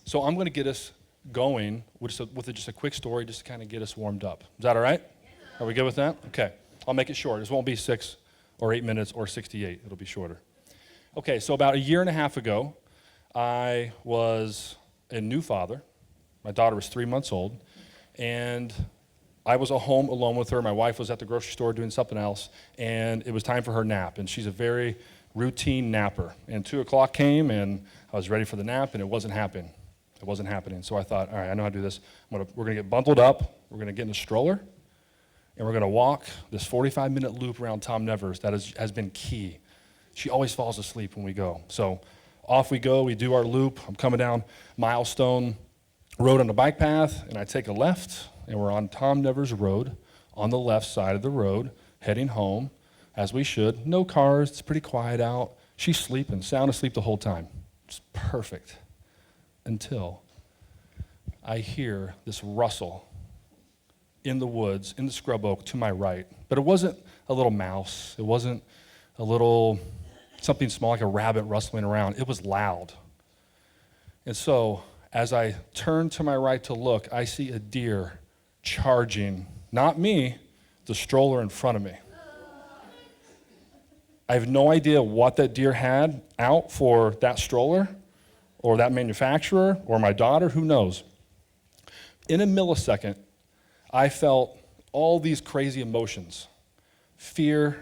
So I'm going to get us going with just a quick story just to kind of get us warmed up. Is that all right? Are we good with that? Okay. I'll make it short. This won't be 6 or 8 minutes or 68. It'll be shorter. Okay, so about a year and a half ago, I was a new father. My daughter was 3 months old, and I was at home alone with her. My wife was at the grocery store doing something else, and it was time for her nap, and she's a very routine napper. And 2 o'clock came, and I was ready for the nap, and it wasn't happening. It wasn't happening. So I thought, all right, I know how to do this. We're going to get bundled up. We're going to get in a stroller, and we're going to walk this 45-minute loop around Tom Nevers that has been key. She always falls asleep when we go. So off we go. We do our loop. I'm coming down Milestone Road on the bike path, and I take a left, and we're on Tom Nevers Road on the left side of the road, heading home, as we should. No cars. It's pretty quiet out. She's sleeping, sound asleep the whole time. It's perfect. Until I hear this rustle in the woods, in the scrub oak to my right. But it wasn't a little mouse. It wasn't a little something small like a rabbit rustling around. It was loud. And so as I turn to my right to look, I see a deer charging, not me, the stroller in front of me. I have no idea what that deer had out for that stroller, or that manufacturer, or my daughter, who knows. In a millisecond, I felt all these crazy emotions. Fear,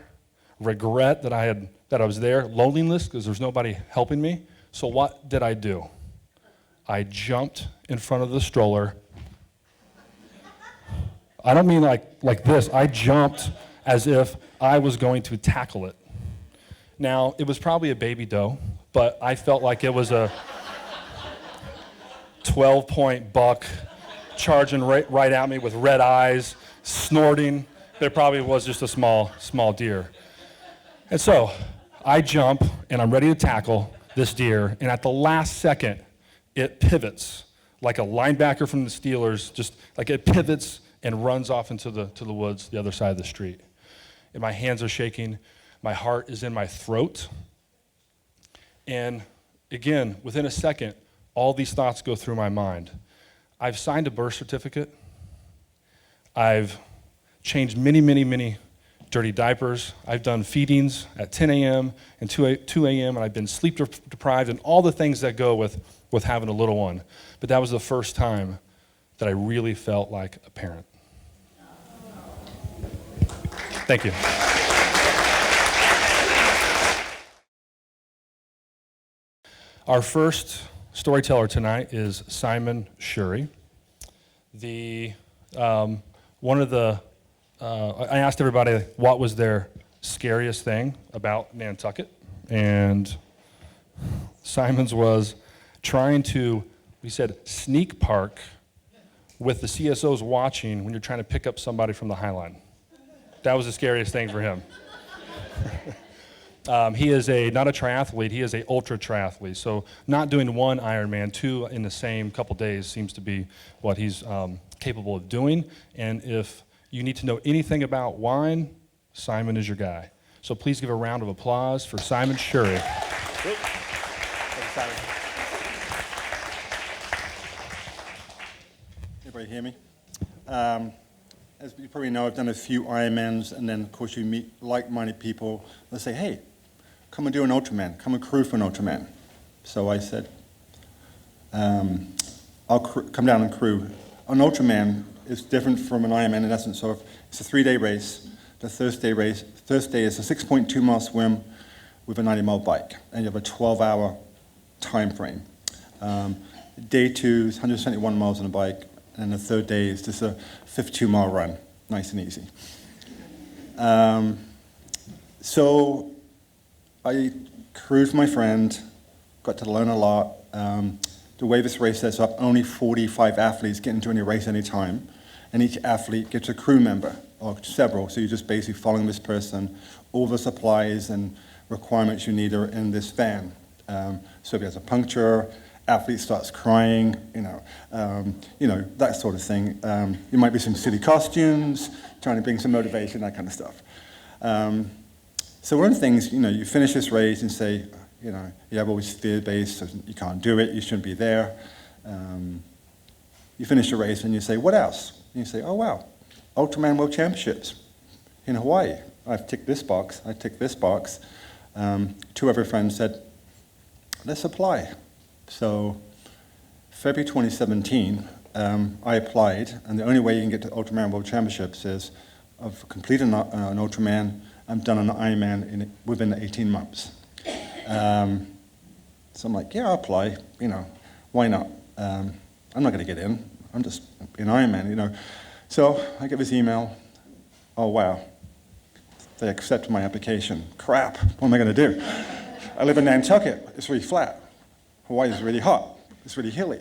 regret that I was there, loneliness because there's nobody helping me. So what did I do? I jumped in front of the stroller. I don't mean like this. I jumped as if I was going to tackle it. Now, it was probably a baby doe, but I felt like it was a 12-point buck charging right at me with red eyes, snorting. There probably was just a small deer. And so I jump, and I'm ready to tackle this deer, and at the last second, it pivots like a linebacker from the Steelers, just like it pivots and runs off into the woods, the other side of the street. And my hands are shaking. My heart is in my throat. And again, within a second, all these thoughts go through my mind. I've signed a birth certificate. I've changed many dirty diapers. I've done feedings at 10 a.m. and 2 a.m., and I've been sleep deprived and all the things that go with having a little one. But that was the first time that I really felt like a parent. Thank you. Our first storyteller tonight is Simon Shuri. I asked everybody what was their scariest thing about Nantucket, and Simon's was trying to, we said, sneak park with the CSOs watching when you're trying to pick up somebody from the High Line. That was the scariest thing for him. He is not a triathlete, he is an ultra triathlete. So not doing one Ironman, 2 in the same couple days seems to be what he's capable of doing. And if you need to know anything about wine, Simon is your guy. So please give a round of applause for Simon Shuri. Thank you, Simon. Everybody hear me? As you probably know, I've done a few Ironmans, and then of course you meet like-minded people. They say, hey, come and do an Ultraman, come and crew for an Ultraman. So I said, I'll come down and crew. An Ultraman is different from an Ironman in essence. So it's a 3-day race. The first day is a 6.2-mile swim with a 90-mile bike, and you have a 12-hour time frame. Day 2 is 171 miles on a bike, and the third day is just a 52-mile run, nice and easy. So I crewed with my friend, got to learn a lot. The way this race sets up, only 45 athletes get into any race any time, and each athlete gets a crew member, or several, so you're just basically following this person. All the supplies and requirements you need are in this van. So if there's a puncture, athlete starts crying, that sort of thing. There might be some silly costumes, trying to bring some motivation, that kind of stuff. So one of the things, you finish this race and say, you have always fear-based, so you can't do it, you shouldn't be there. You finish the race and you say, what else? And you say, oh wow, Ultraman World Championships in Hawaii. I've ticked this box, I ticked this box. Two other friends said, let's apply. So February 2017, I applied, and the only way you can get to Ultraman World Championships is I've completed an Ultraman, I've done an Ironman within 18 months. So I'm like, yeah, I'll apply, why not? I'm not going to get in, I'm just an Ironman, So I get this email, oh wow, they accepted my application. Crap, what am I going to do? I live in Nantucket, it's really flat. Hawaii is really hot, it's really hilly,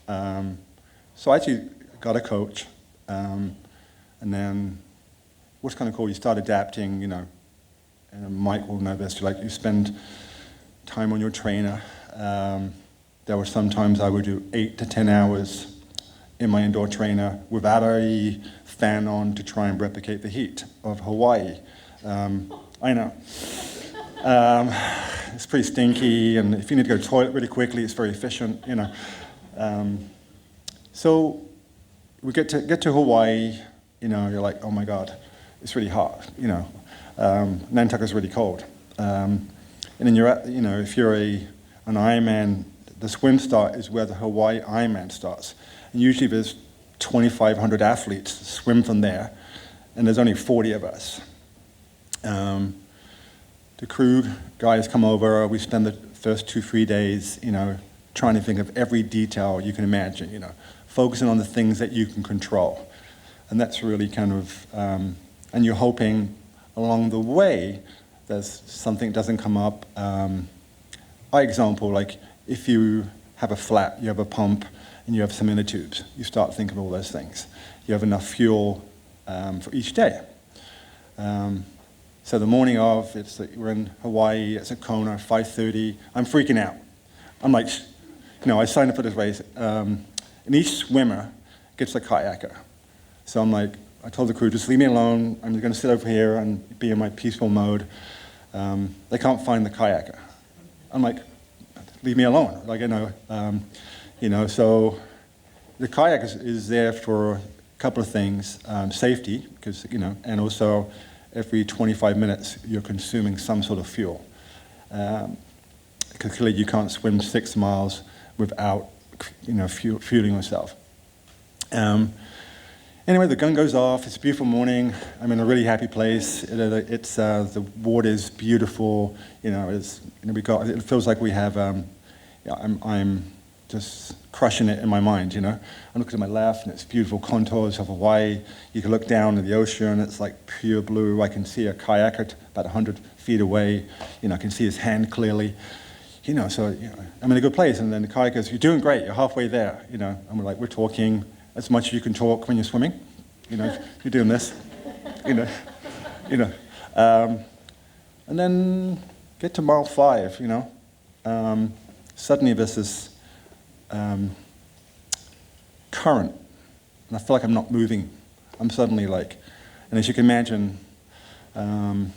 So I actually got a coach, and then what's kind of cool, you start adapting, and Mike will know this, you spend time on your trainer. There were some times I would do 8 to 10 hours in my indoor trainer without a fan on to try and replicate the heat of Hawaii. I know. It's pretty stinky, and if you need to go to the toilet really quickly, it's very efficient, So we get to Hawaii, you're like, oh my God, it's really hot, Nantucket's really cold. And then you're at, if you're an Ironman, the swim start is where the Hawaii Ironman starts. And usually there's 2,500 athletes swim from there, and there's only 40 of us. The crew guys come over, we spend the first 2-3 days, trying to think of every detail you can imagine, focusing on the things that you can control. And that's really kind of, and you're hoping along the way there's something doesn't come up. By example, like if you have a flat, you have a pump, and you have some inner tubes, you start thinking of all those things. You have enough fuel for each day. So the morning of, we're in Hawaii, it's at Kona, 5:30, I'm freaking out. I'm like, I signed up for this race, and each swimmer gets a kayaker. So I'm like, I told the crew, just leave me alone, I'm going to sit over here and be in my peaceful mode. They can't find the kayaker. I'm like, leave me alone, so the kayak is there for a couple of things, safety, because, and also every 25 minutes you're consuming some sort of fuel. Because clearly you can't swim 6 miles without, fueling yourself. Anyway, the gun goes off, it's a beautiful morning, I'm in a really happy place, the water is beautiful, it feels like we have, I'm just crushing it in my mind, I'm looking to my left and it's beautiful contours of Hawaii. You can look down at the ocean, it's like pure blue. I can see a kayaker about 100 feet away. I can see his hand clearly. So I'm in a good place. And then the kayaker goes, you're doing great, you're halfway there. And we're talking as much as you can talk when you're swimming. You're doing this. And then get to mile 5, suddenly there's this current, and I feel like I'm not moving. I'm suddenly like, and as you can imagine, in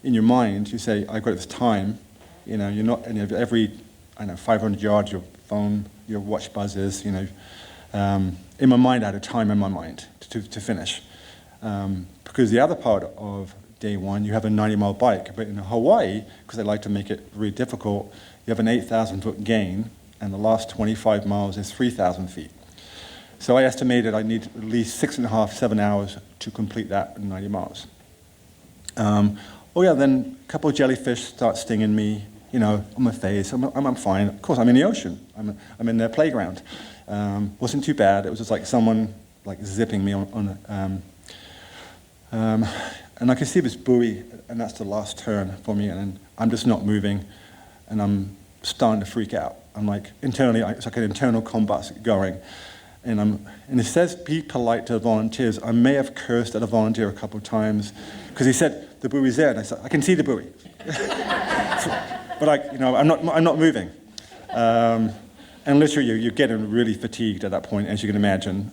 your mind, you say, I've got this time, you're not, and every, 500 yards, your phone, your watch buzzes, in my mind, I had a time in my mind to finish. Because the other part of day one, you have a 90-mile bike, but in Hawaii, because they like to make it really difficult, you have an 8,000-foot gain, and the last 25 miles is 3,000 feet. So I estimated I need at least 6.5, 7 hours to complete that in 90 miles. Then a couple of jellyfish start stinging me, on my face. I'm fine. Of course, I'm in the ocean. I'm in their playground. Wasn't too bad. It was just like someone zipping me on and I can see this buoy, and that's the last turn for me, and I'm just not moving, and I'm starting to freak out. I'm like, internally, it's like an internal combat going. And it says, be polite to the volunteers. I may have cursed at a volunteer a couple of times, because he said, the buoy's there, and I said, I can see the buoy. But I'm not moving. And literally, you're getting really fatigued at that point, as you can imagine.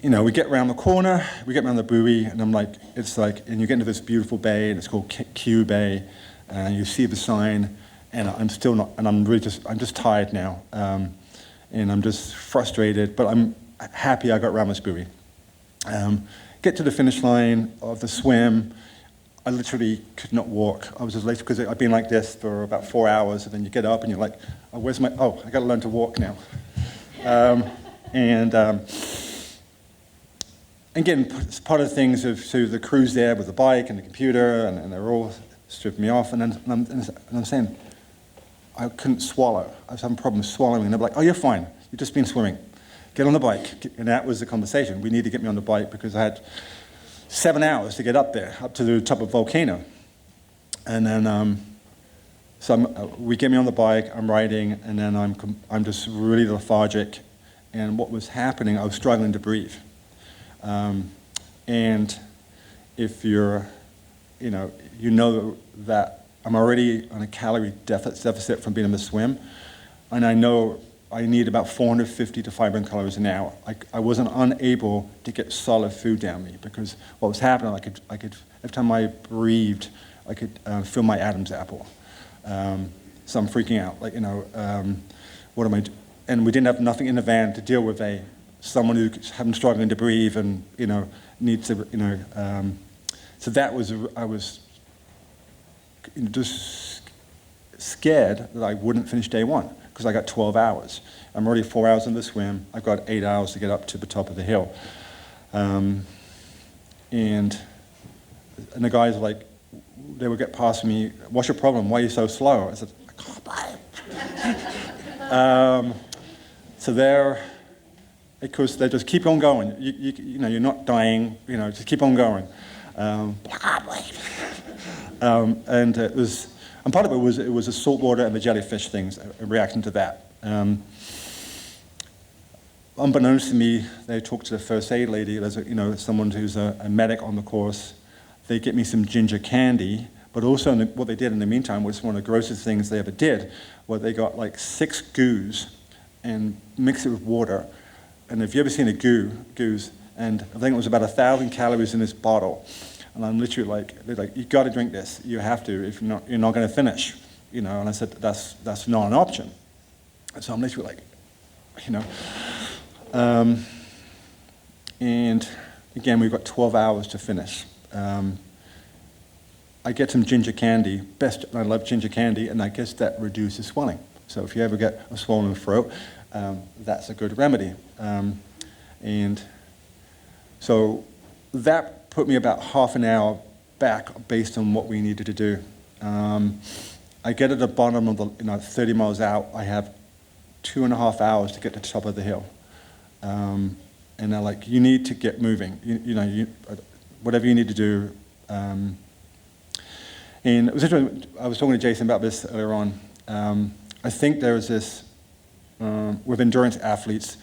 We get around the corner, we get around the buoy, and and you get into this beautiful bay, and it's called Q Bay, and you see the sign, and I'm still not, and I'm just tired now, and I'm just frustrated, but I'm happy I got around this buoy. Get to the finish line of the swim. I literally could not walk. I was as late because I'd been like this for about 4 hours, and then you get up and you're like, oh, I got to learn to walk now. Again, it's part of the things of so the crew's there with the bike and the computer, and they're all stripping me off, and I'm saying, I couldn't swallow. I was having problems swallowing, and they're like, oh, you're fine. You've just been swimming. Get on the bike. And that was the conversation. We need to get me on the bike because I had 7 hours to get up there, up to the top of the volcano. And then, we get me on the bike, I'm riding, and then I'm just really lethargic. And what was happening, I was struggling to breathe. And if you know that I'm already on a calorie deficit from being in the swim, and I know I need about 450 to 500 calories an hour. I wasn't unable to get solid food down me because what was happening, I could every time I breathed, I could feel my Adam's apple. So I'm freaking out, what am I doing? And we didn't have nothing in the van to deal with someone who's having struggling to breathe and needs to so that was I was just scared that I wouldn't finish day one because I got 12 hours. I'm already 4 hours in the swim. I've got 8 hours to get up to the top of the hill. And the guys they would get past me, what's your problem? Why are you so slow? I said, I can't breathe. So of course, they just keep on going. You're not dying, just keep on going. And it was, and part of it was the saltwater and the jellyfish things, a reaction to that. Unbeknownst to me, they talked to the first aid lady. There's someone who's a medic on the course. They get me some ginger candy, but also what they did in the meantime was one of the grossest things they ever did, where they got 6 goos and mixed it with water. And if you ever seen a goose, and I think it was about 1,000 calories in this bottle. And I'm literally they're like, you got to drink this. You have to. If not, you're not going to finish. And I said, that's not an option. So I'm literally and again, we've got 12 hours to finish. I get some ginger candy. I love ginger candy, and I guess that reduces swelling. So if you ever get a swollen throat, that's a good remedy. And so that put me about half an hour back based on what we needed to do. I get at the bottom of the 30 miles out. I have 2.5 hours to get to the top of the hill. And they're like, you need to get moving. Whatever you need to do. And it was interesting. I was talking to Jason about this earlier on. I think there is this, with endurance athletes,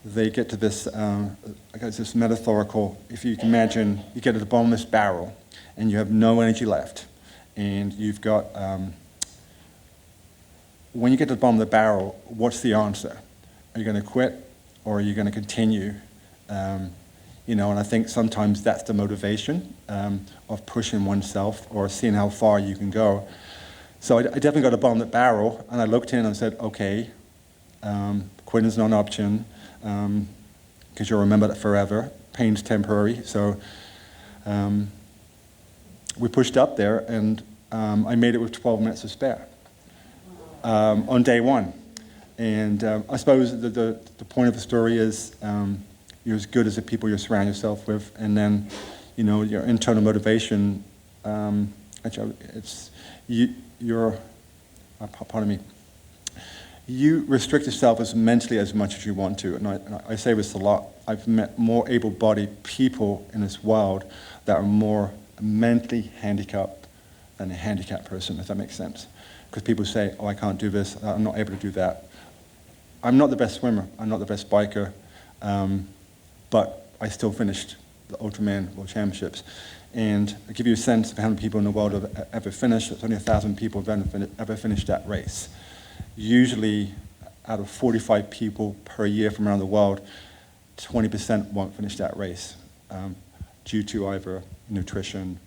they get to this, this metaphorical, if you can imagine, you get to the bottom of this barrel and you have no energy left. And you've got, when you get to the bottom of the barrel, what's the answer? Are you going to quit or are you going to continue? And I think sometimes that's the motivation of pushing oneself or seeing how far you can go. So I definitely got to the bottom of the barrel, and I looked in and said, okay, quitting's not an option, because you'll remember that forever. Pain's temporary. So we pushed up there, and I made it with 12 minutes to spare on day one. And I suppose the point of the story is you're as good as the people you surround yourself with, and then your internal motivation. Pardon me. You restrict yourself as mentally as much as you want to, and I say this a lot. I've met more able-bodied people in this world that are more mentally handicapped than a handicapped person, if that makes sense. Because people say, oh, I can't do this, I'm not able to do that. I'm not the best swimmer, I'm not the best biker, but I still finished the Ultraman World Championships. And I'll give you a sense of how many people in the world have ever finished. It's only 1,000 people have ever finished that race. Usually, out of 45 people per year from around the world, 20% won't finish that race due to either nutrition,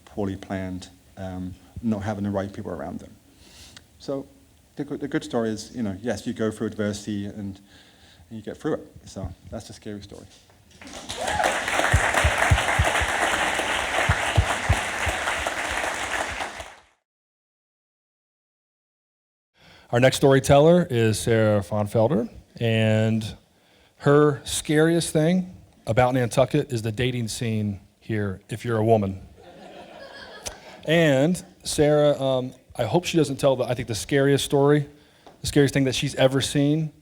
poorly planned, not having the right people around them. So the good story is, yes, you go through adversity and you get through it. So that's the scary story. Our next storyteller is Sarah Fonfelder, and her scariest thing about Nantucket is the dating scene here, if you're a woman. And Sarah, I hope she doesn't tell I think the scariest thing that she's ever seen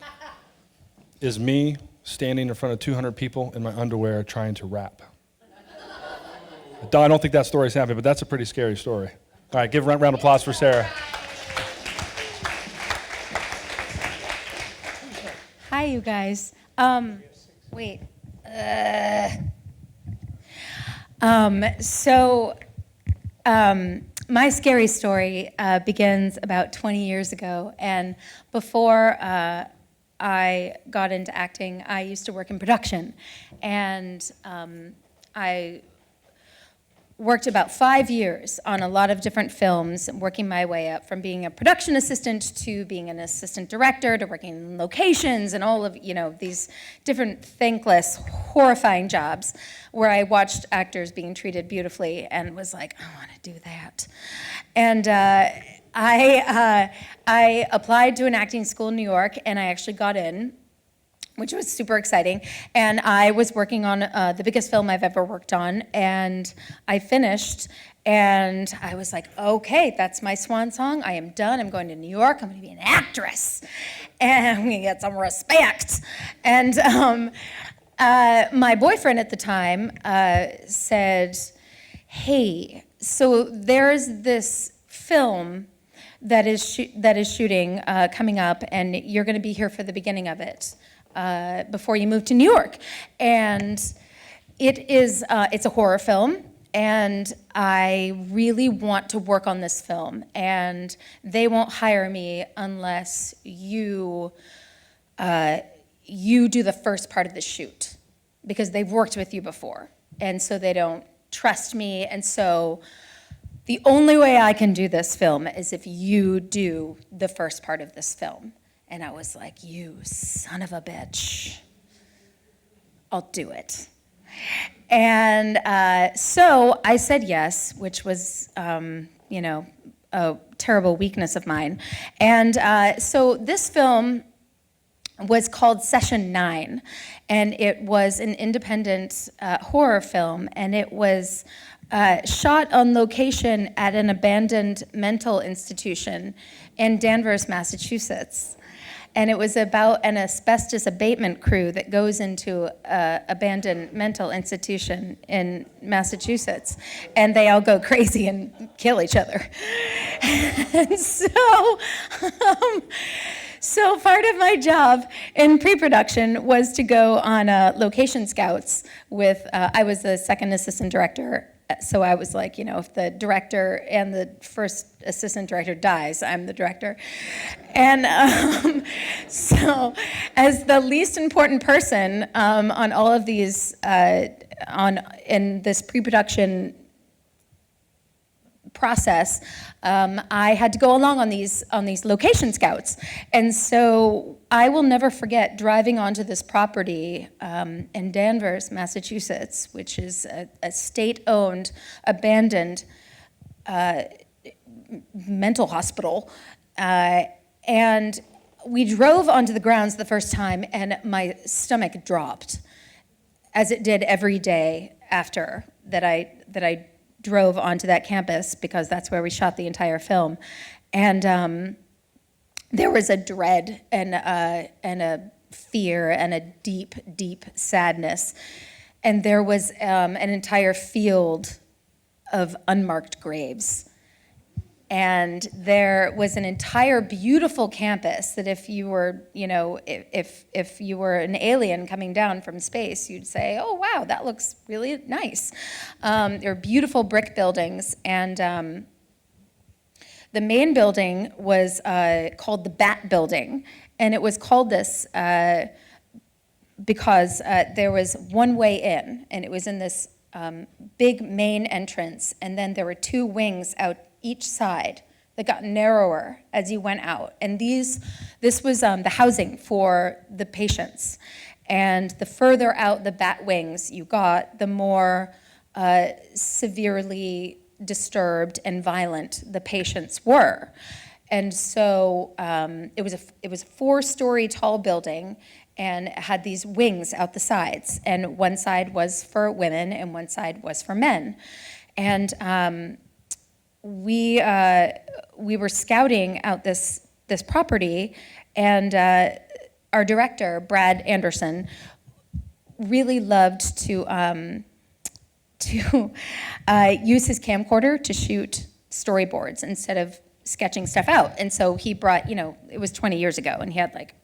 is me standing in front of 200 people in my underwear trying to rap. I don't think that story's happening, but that's a pretty scary story. All right, give a round of applause for Sarah. Hi, you guys. Wait. My scary story begins about 20 years ago, and before I got into acting, I used to work in production, and I worked about 5 years on a lot of different films, working my way up from being a production assistant to being an assistant director to working in locations and all of these different thankless, horrifying jobs where I watched actors being treated beautifully and was like, I want to do that. And I applied to an acting school in New York, and I actually got in, which was super exciting. And I was working on the biggest film I've ever worked on, and I finished, and I was like, okay, that's my swan song. I am done. I'm going to New York. I'm going to be an actress, and I'm going to get some respect. And my boyfriend at the time said, hey, so there's this film that is shooting coming up, and you're going to be here for the beginning of it. Before you move to New York. And it's a horror film, and I really want to work on this film, and they won't hire me unless you do the first part of the shoot, because they've worked with you before, and so they don't trust me, and so the only way I can do this film is if you do the first part of this film. And I was like, you son of a bitch, I'll do it. And so I said yes, which was, a terrible weakness of mine. And so this film was called Session 9, and it was an independent horror film, and it was shot on location at an abandoned mental institution in Danvers, Massachusetts. And it was about an asbestos abatement crew that goes into an abandoned mental institution in Massachusetts, and they all go crazy and kill each other. And so part of my job in pre-production was to go on location scouts with, I was the second assistant director. So I was like, if the director and the first assistant director dies, I'm the director. And so as the least important person on all of these, in this pre-production process, I had to go along on these location scouts. And so I will never forget driving onto this property in Danvers, Massachusetts, which is a state-owned, abandoned mental hospital. And we drove onto the grounds the first time, and my stomach dropped, as it did every day after that I drove onto that campus, because that's where we shot the entire film. And there was a dread and a fear and a deep, deep sadness. And there was an entire field of unmarked graves. And there was an entire beautiful campus that if you were, if you were an alien coming down from space, you'd say, oh, wow, that looks really nice. There were beautiful brick buildings, and the main building was called the Bat Building, and it was called this because there was one way in, and it was in this big main entrance, and then there were two wings out each side that got narrower as you went out. And this was the housing for the patients. And the further out the bat wings you got, the more severely disturbed and violent the patients were. And so it was a 4-story tall building, and it had these wings out the sides. And one side was for women, and one side was for men. And we were scouting out this property, and our director, Brad Anderson, really loved to use his camcorder to shoot storyboards instead of sketching stuff out. And so he brought, it was 20 years ago, and he had like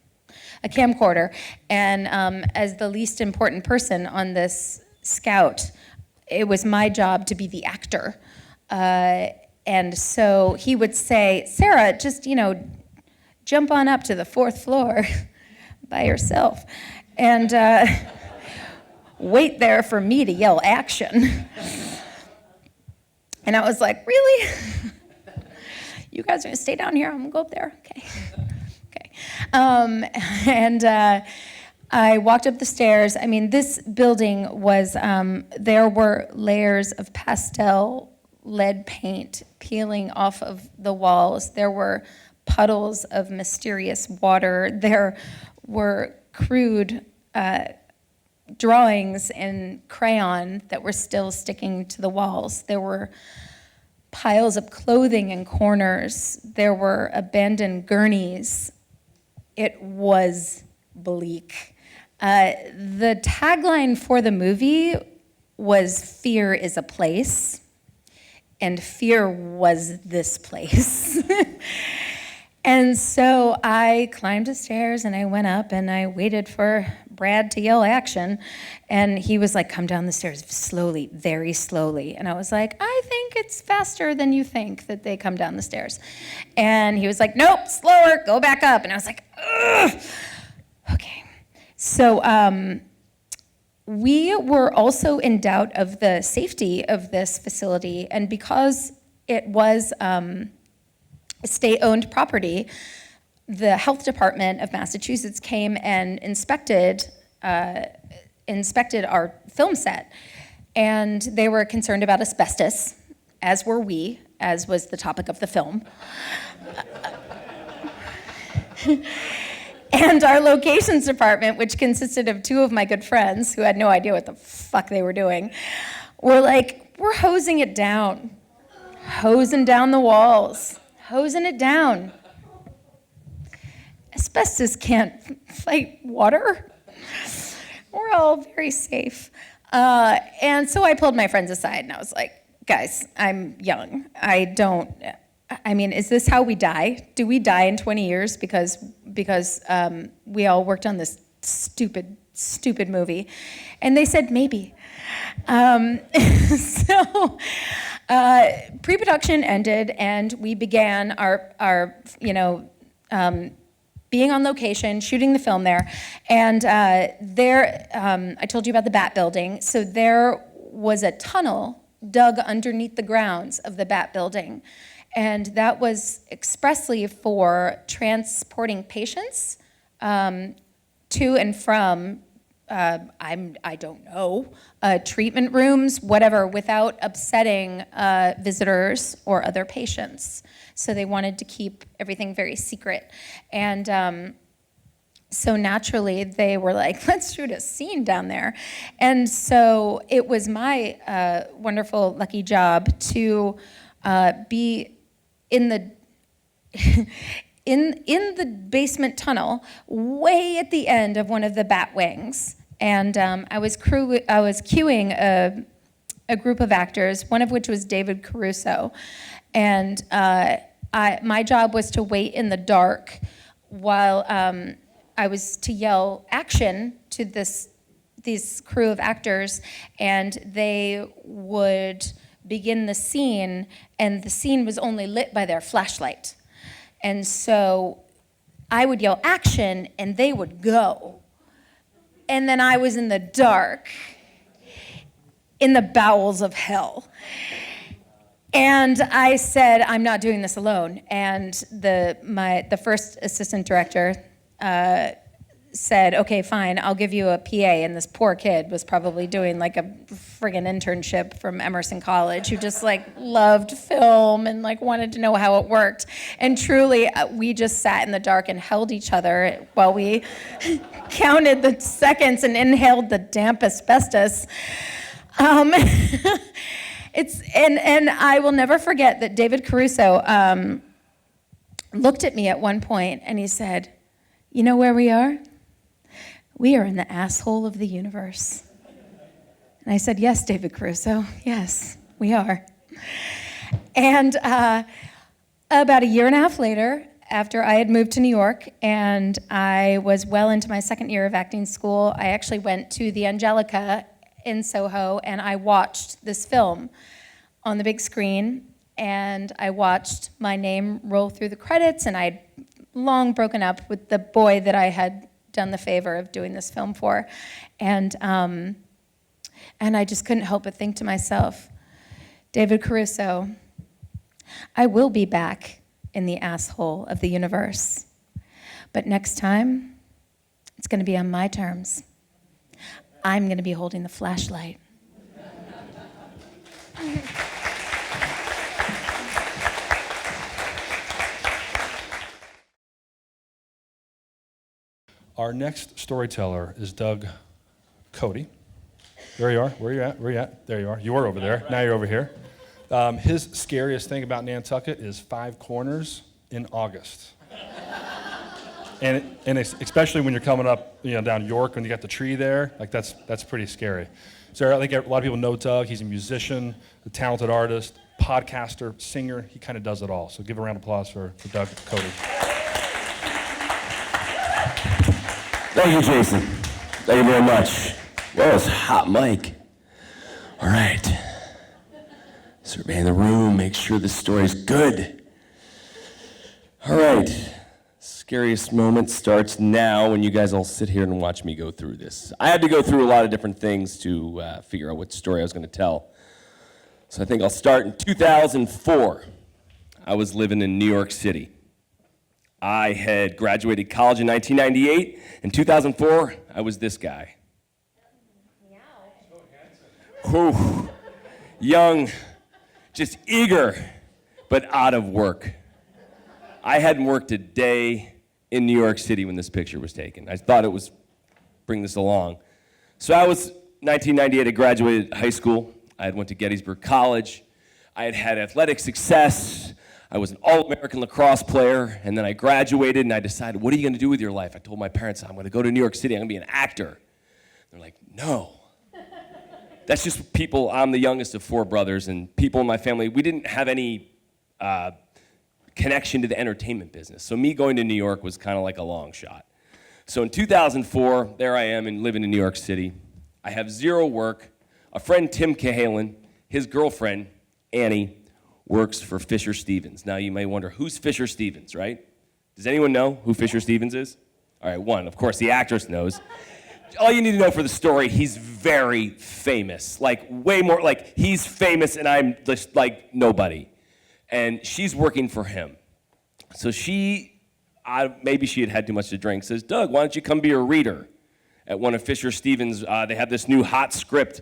a camcorder. And as the least important person on this scout, it was my job to be the actor. And so he would say, Sarah, just, jump on up to the 4th floor by yourself and wait there for me to yell action. And I was like, really? You guys are gonna stay down here? I'm gonna go up there, okay. And I walked up the stairs. I mean, this building was, there were layers of pastel lead paint peeling off of the walls. There were puddles of mysterious water. There were crude drawings in crayon that were still sticking to the walls. There were piles of clothing in corners. There were abandoned gurneys. It was bleak. The tagline for the movie was "Fear is a place," and fear was this place. And so I climbed the stairs and I went up and I waited for Brad to yell action. And he was like, come down the stairs slowly, very slowly. And I was like, I think it's faster than you think that they come down the stairs. And he was like, nope, slower, go back up. And I was like, ugh. Okay. So we were also in doubt of the safety of this facility. And because it was state-owned property, the health department of Massachusetts came and inspected our film set, and they were concerned about asbestos, as were we, as was the topic of the film. And our locations department, which consisted of 2 of my good friends who had no idea what the fuck they were doing, were like, we're hosing it down, hosing down the walls, hosing it down. Asbestos can't fight water. We're all very safe. And so I pulled my friends aside and I was like, guys, I'm young. Is this how we die? Do we die in 20 years because we all worked on this stupid movie? And they said, maybe. So pre-production ended and we began our being on location, shooting the film there. And I told you about the Bat Building. So there was a tunnel dug underneath the grounds of the Bat Building. And that was expressly for transporting patients to and from, I don't know, treatment rooms, whatever, without upsetting visitors or other patients. So they wanted to keep everything very secret. And so naturally, they were like, let's shoot a scene down there. And so it was my wonderful, lucky job to be in the in the basement tunnel, way at the end of one of the bat wings. And I was cueing a group of actors, one of which was David Caruso. And my job was to wait in the dark while I was to yell action to this crew of actors, and they would begin the scene, and the scene was only lit by their flashlight. And so I would yell action, and they would go. And then I was in the dark, in the bowels of hell. And I said, I'm not doing this alone. And the first assistant director said, okay, fine, I'll give you a PA. And this poor kid was probably doing like a friggin' internship from Emerson College who just like loved film and like wanted to know how it worked. And truly, we just sat in the dark and held each other while we counted the seconds and inhaled the damp asbestos. And I will never forget that David Caruso looked at me at one point and he said, you know where we are? We are in the asshole of the universe. And I said, yes, David Caruso, yes, we are. And about a year and a half later, after I had moved to New York and I was well into my second year of acting school, I actually went to the Angelica in Soho and I watched this film on the big screen, and I watched my name roll through the credits, and I'd long broken up with the boy that I had done the favor of doing this film for. And I just couldn't help but think to myself, David Caruso, I will be back in the asshole of the universe. But next time, it's going to be on my terms. I'm going to be holding the flashlight. Our next storyteller is Doug Cody. There you are. Where are you at? Where are you at? There you are. You were over there. Now you're over here. His scariest thing about Nantucket is 5 corners in August. And especially when you're coming up, down York, when you got the tree there, like that's pretty scary. So I think a lot of people know Doug. He's a musician, a talented artist, podcaster, singer. He kind of does it all. So give a round of applause for Doug Cody. Thank you, Jason. Thank you very much. Well, it's a hot mic. All right. Surveying the room, make sure the story's good. All right. Scariest moment starts now when you guys all sit here and watch me go through this. I had to go through a lot of different things to figure out what story I was going to tell. So I think I'll start in 2004. I was living in New York City. I had graduated college in 1998. In 2004, I was this guy. Whew. Young, just eager, but out of work. I hadn't worked a day in New York City when this picture was taken. I thought it was bring this along. So I was 1998, I graduated high school. I had went to Gettysburg College. I had had athletic success. I was an All-American lacrosse player, and then I graduated, and I decided, what are you going to do with your life? I told my parents, I'm going to go to New York City. I'm going to be an actor. They're like, no. That's just people. I'm the youngest of 4 brothers, and people in my family, we didn't have any connection to the entertainment business. So me going to New York was kind of like a long shot. So in 2004, there I am and living in New York City. I have 0 work. A friend, Tim Cahalan, his girlfriend, Annie, works for Fisher Stevens. Now you may wonder, who's Fisher Stevens, right? Does anyone know who Fisher Stevens is? All right, one, of course, the actress knows. All you need to know for the story, he's very famous. Like, way more, like, he's famous and I'm just like nobody. And she's working for him. So maybe she had had too much to drink, says, Doug, why don't you come be a reader at one of Fisher Stevens', they have this new hot script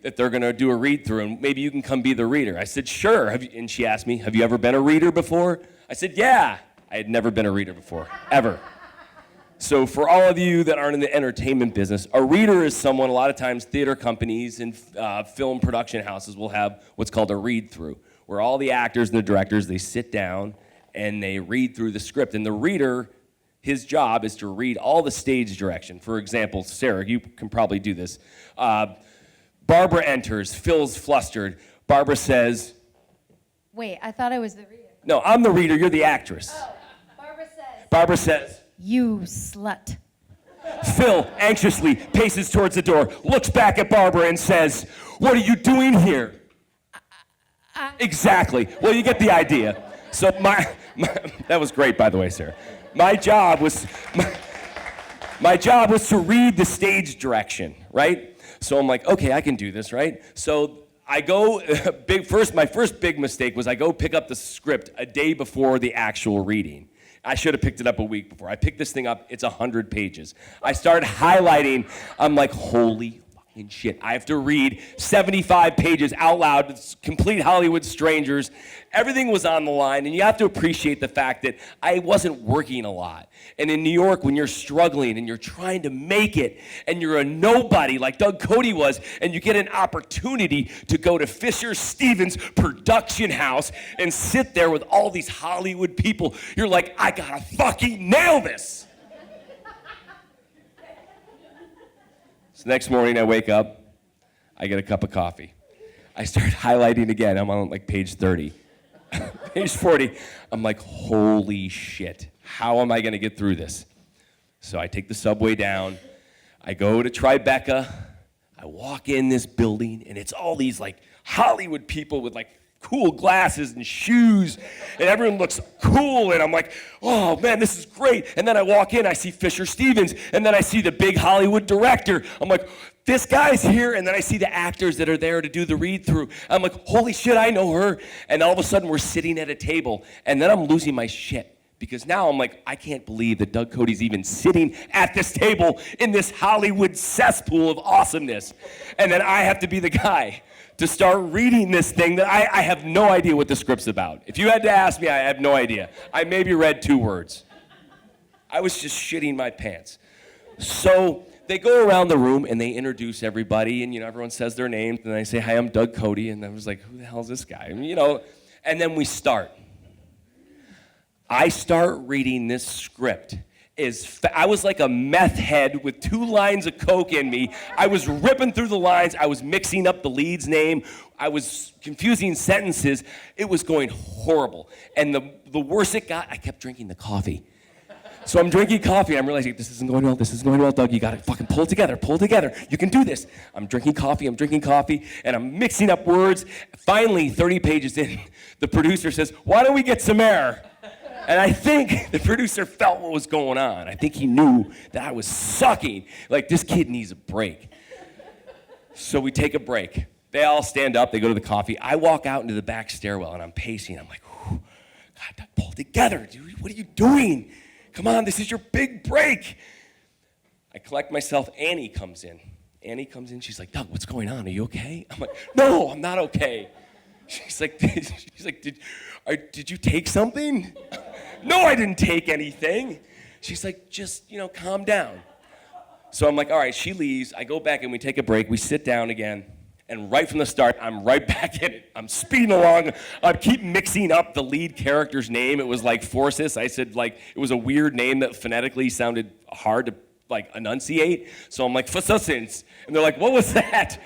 that they're going to do a read-through, and maybe you can come be the reader. I said, sure. And she asked me, have you ever been a reader before? I said, yeah. I had never been a reader before, ever. So for all of you that aren't in the entertainment business, a reader is someone, a lot of times theater companies and film production houses will have what's called a read-through, where all the actors and the directors, they sit down and they read through the script. And the reader, his job is to read all the stage direction. For example, Sarah, you can probably do this. Barbara enters, Phil's flustered. Barbara says... Wait, I thought I was the reader. No, I'm the reader, you're the actress. Oh, Barbara says... Barbara says... You slut. Phil anxiously paces towards the door, looks back at Barbara and says, what are you doing here? Exactly. Well, you get the idea. So that was great, by the way, Sarah. My job was to read the stage direction, right? So I'm like, okay, I can do this, right? So I go, my first big mistake was I go pick up the script a day before the actual reading. I should have picked it up a week before. I picked this thing up, it's 100 pages. I started highlighting, I'm like, holy fucking shit. I have to read 75 pages out loud, it's complete Hollywood strangers. Everything was on the line, and you have to appreciate the fact that I wasn't working a lot. And in New York, when you're struggling and you're trying to make it, and you're a nobody like Doug Cody was, and you get an opportunity to go to Fisher Stevens' production house and sit there with all these Hollywood people, you're like, I gotta fucking nail this. So next morning I wake up, I get a cup of coffee. I start highlighting again, I'm on like page 30. Page 40, I'm like, holy shit, how am I gonna get through this? So I take the subway down, I go to Tribeca, I walk in this building, and it's all these like Hollywood people with like cool glasses and shoes, and everyone looks cool, and I'm like, oh man, this is great. And then I walk in, I see Fisher Stevens, and then I see the big Hollywood director. I'm like, this guy's here, and then I see the actors that are there to do the read-through. I'm like, holy shit, I know her. And all of a sudden, we're sitting at a table, and then I'm losing my shit. Because now I'm like, I can't believe that Doug Cody's even sitting at this table in this Hollywood cesspool of awesomeness. And then I have to be the guy to start reading this thing that I have no idea what the script's about. If you had to ask me, I have no idea. I maybe read 2 words. I was just shitting my pants. So they go around the room and they introduce everybody, and everyone says their names, and I say, hi, I'm Doug Cody, and I was like, who the hell is this guy? And then we start. I start reading this script. I was like a meth head with 2 lines of coke in me. I was ripping through the lines. I was mixing up the lead's name. I was confusing sentences. It was going horrible. And the worse it got, I kept drinking the coffee. So I'm drinking coffee. I'm realizing this isn't going well, Doug. You got to fucking pull it together. You can do this. I'm drinking coffee, and I'm mixing up words. Finally, 30 pages in, the producer says, why don't we get some air? And I think the producer felt what was going on. I think he knew that I was sucking. Like, this kid needs a break. So we take a break. They all stand up. They go to the coffee. I walk out into the back stairwell, and I'm pacing. I'm like, God, pull together, dude. What are you doing? Come on, this is your big break. I collect myself. Annie comes in. She's like, Doug, what's going on? Are you okay? I'm like, no, I'm not okay. She's like, did you take something? No, I didn't take anything. She's like, just, calm down. So I'm like, all right, she leaves. I go back and we take a break. We sit down again. And right from the start, I'm right back in it. I'm speeding along. I keep mixing up the lead character's name. It was like Forsyth. I said, it was a weird name that phonetically sounded hard to, enunciate. So I'm like, Forsyth. And they're like, what was that?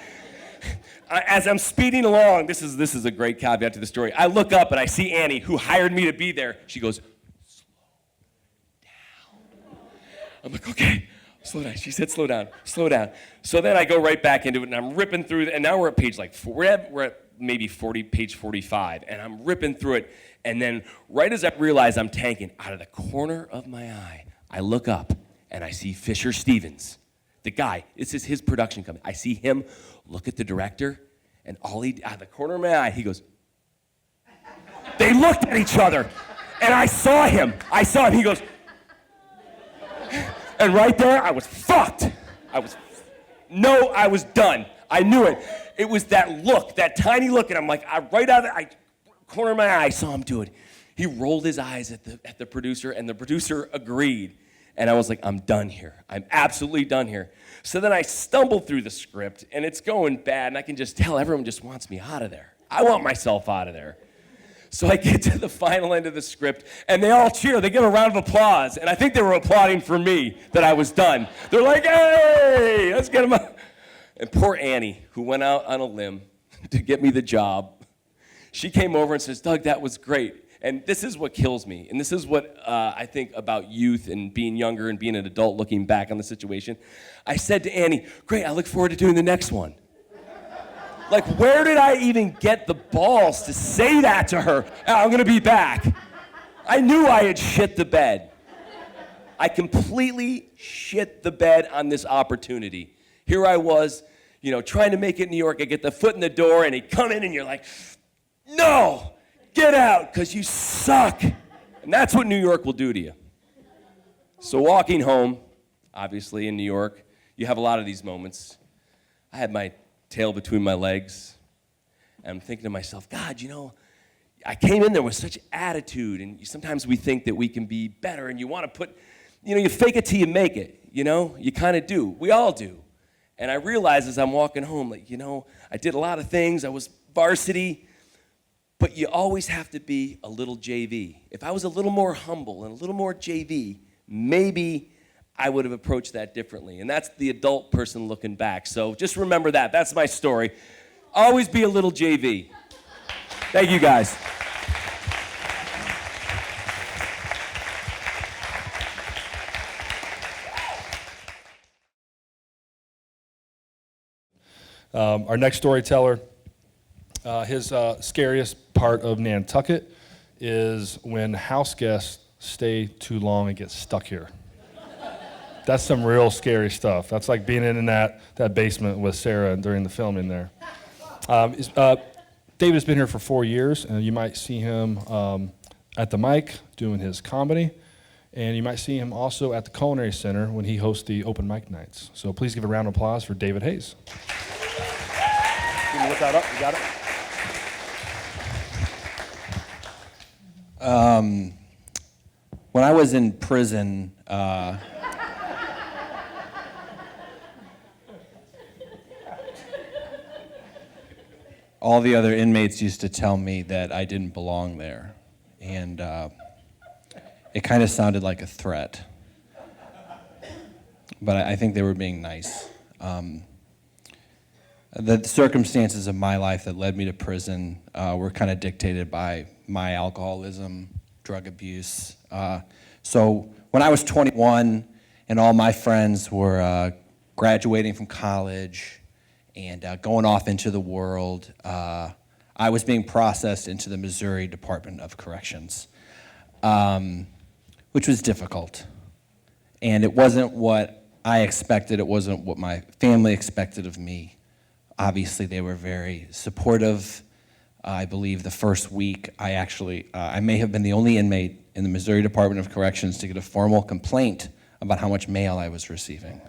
As I'm speeding along, this is a great caveat to the story. I look up and I see Annie, who hired me to be there. She goes, slow down. I'm like, okay, slow down. She said, slow down. So then I go right back into it, and I'm ripping through it, and now we're at page we're at maybe page 45, and I'm ripping through it, and then right as I realize I'm tanking, out of the corner of my eye, I look up, and I see Fisher Stevens, the guy. This is his production company. I see him look at the director, and out of the corner of my eye, he goes, they looked at each other, and I saw him, he goes, and right there, I was fucked. I was done. I knew it. It was that look, that tiny look, and I'm like, right out of the corner of my eye, I saw him do it. He rolled his eyes at the producer, and the producer agreed. And I was like, I'm done here. I'm absolutely done here. So then I stumble through the script, and it's going bad, and I can just tell everyone just wants me out of there. I want myself out of there. So I get to the final end of the script, and they all cheer. They give a round of applause, and I think they were applauding for me that I was done. They're like, hey, let's get him out. And poor Annie, who went out on a limb to get me the job, she came over and says, Doug, that was great. And this is what kills me, and this is what I think about youth and being younger and being an adult looking back on the situation. I said to Annie, great, I look forward to doing the next one. Like, where did I even get the balls to say that to her? I'm gonna be back. I knew I had shit the bed. I completely shit the bed on this opportunity. Here I was, trying to make it in New York. I get the foot in the door, and they come in, and you're like, no, get out, because you suck. And that's what New York will do to you. So walking home, obviously in New York, you have a lot of these moments. I had my tail between my legs, and I'm thinking to myself, God, I came in there with such attitude, and sometimes we think that we can be better, and you want to put, you fake it till you make it, you kind of do. We all do. And I realized as I'm walking home, I did a lot of things. I was varsity, but you always have to be a little JV. If I was a little more humble and a little more JV, maybe I would have approached that differently. And that's the adult person looking back. So just remember that. That's my story. Always be a little JV. Thank you, guys. Our next storyteller, his scariest part of Nantucket is when house guests stay too long and get stuck here. That's some real scary stuff. That's like being in that basement with Sarah during the filming there. David's been here for 4 years, and you might see him at the mic doing his comedy, and you might see him also at the Culinary Center when he hosts the open mic nights. So please give a round of applause for David Hayes. Can you look that up? You got it? When I was in prison, all the other inmates used to tell me that I didn't belong there, and it kind of sounded like a threat. But I think they were being nice. The circumstances of my life that led me to prison were kind of dictated by my alcoholism, drug abuse. So when I was 21 and all my friends were graduating from college and going off into the world, I was being processed into the Missouri Department of Corrections, which was difficult. And it wasn't what I expected. It wasn't what my family expected of me. Obviously, they were very supportive. I believe the first week, I may have been the only inmate in the Missouri Department of Corrections to get a formal complaint about how much mail I was receiving.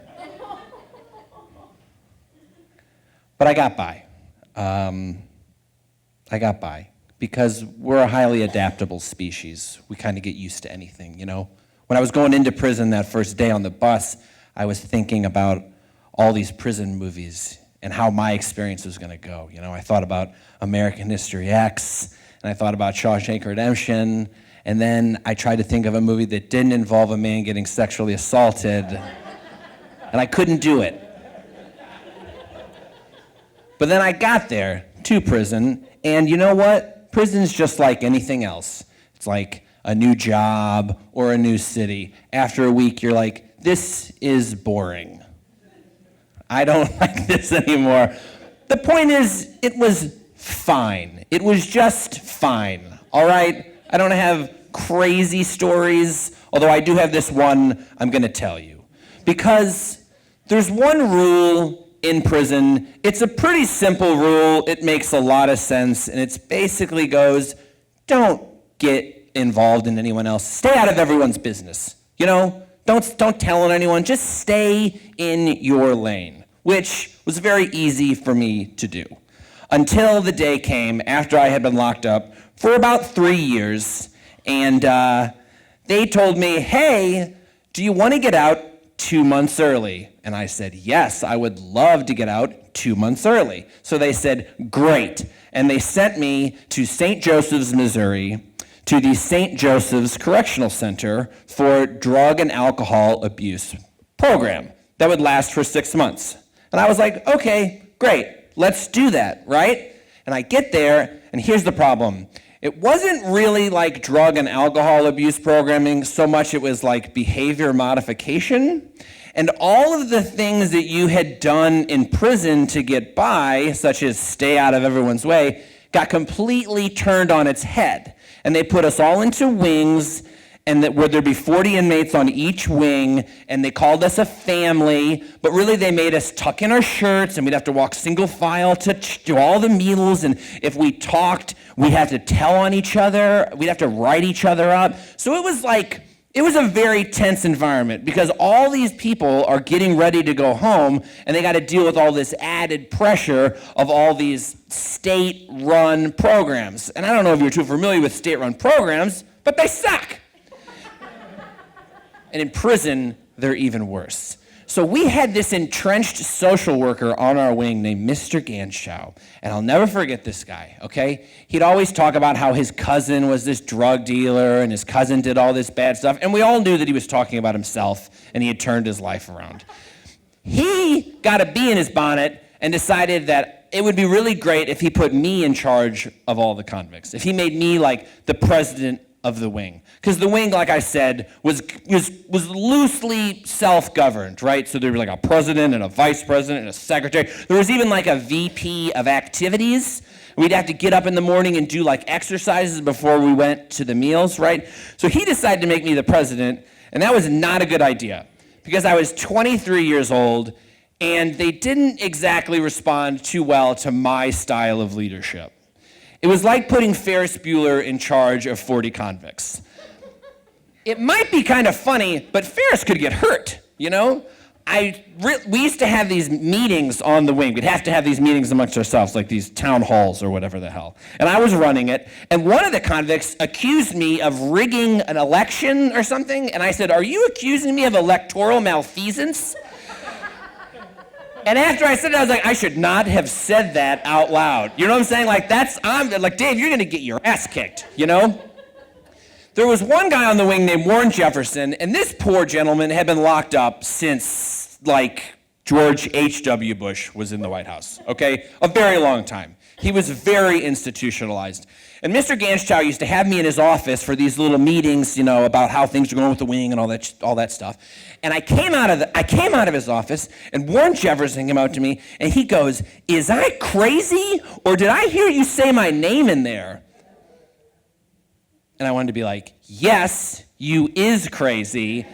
But I got by. Because we're a highly adaptable species. We kind of get used to anything, When I was going into prison that first day on the bus, I was thinking about all these prison movies and how my experience was going to go. I thought about American History X, and I thought about Shawshank Redemption, and then I tried to think of a movie that didn't involve a man getting sexually assaulted, and I couldn't do it. But then I got there to prison, and you know what? Prison's just like anything else. It's like a new job or a new city. After a week, you're like, this is boring. I don't like this anymore. The point is, it was fine. It was just fine, all right? I don't have crazy stories, although I do have this one I'm going to tell you. Because there's one rule in prison. It's a pretty simple rule. It makes a lot of sense, and it basically goes, don't get involved in anyone else. Stay out of everyone's business, Don't tell on anyone. Just stay in your lane, which was very easy for me to do. Until the day came after I had been locked up for about 3 years, and they told me, hey, do you want to get out 2 months early? And I said, yes, I would love to get out 2 months early. So they said, great. And they sent me to St. Joseph's, Missouri, to the St. Joseph's Correctional Center for drug and alcohol abuse program that would last for 6 months. And I was like, okay, great, let's do that, right? And I get there, and here's the problem. It wasn't really like drug and alcohol abuse programming so much, it was like behavior modification. And all of the things that you had done in prison to get by, such as stay out of everyone's way, got completely turned on its head. And they put us all into wings, and that where there'd be 40 inmates on each wing, and they called us a family, but really they made us tuck in our shirts, and we'd have to walk single file to do all the meals, and if we talked, we'd have to tell on each other, we'd have to write each other up. So it was a very tense environment because all these people are getting ready to go home, and they got to deal with all this added pressure of all these state-run programs. And I don't know if you're too familiar with state-run programs, but they suck. And in prison, they're even worse. So we had this entrenched social worker on our wing named Mr. Ganschow, and I'll never forget this guy, okay? He'd always talk about how his cousin was this drug dealer, and his cousin did all this bad stuff, and we all knew that he was talking about himself, and he had turned his life around. He got a bee in his bonnet and decided that it would be really great if he put me in charge of all the convicts, if he made me like the president of the wing. Because the wing, like I said, was loosely self-governed, right? So there was like a president and a vice president and a secretary. There was even like a VP of activities. We'd have to get up in the morning and do like exercises before we went to the meals, right? So he decided to make me the president, and that was not a good idea because I was 23 years old, and they didn't exactly respond too well to my style of leadership. It was like putting Ferris Bueller in charge of 40 convicts. It might be kind of funny, but Ferris could get hurt, you know? We used to have these meetings on the wing. We'd have to have these meetings amongst ourselves, like these town halls or whatever the hell. And I was running it, and one of the convicts accused me of rigging an election or something, and I said, "Are you accusing me of electoral malfeasance?" And after I said it, I was like, I should not have said that out loud. You know what I'm saying? Like, I'm like, Dave, you're gonna get your ass kicked, you know? There was one guy on the wing named Warren Jefferson, and this poor gentleman had been locked up since, like, George H.W. Bush was in the White House, okay? A very long time. He was very institutionalized. And Mr. Ganschow used to have me in his office for these little meetings, you know, about how things are going with the wing and all that stuff. And I came out of his office, and Warren Jefferson came out to me, and he goes, "Is I crazy, or did I hear you say my name in there?" And I wanted to be like, "Yes, you is crazy,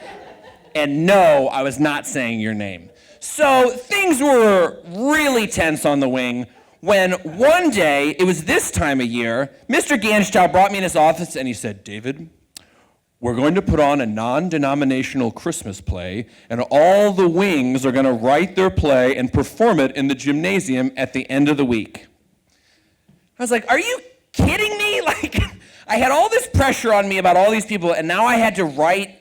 and no, I was not saying your name." So things were really tense on the wing when one day, it was this time of year, Mr. Ganschow brought me in his office and he said, "David, we're going to put on a non-denominational Christmas play, and all the wings are going to write their play and perform it in the gymnasium at the end of the week." I was like, "Are you kidding me?" Like, I had all this pressure on me about all these people, and now I had to write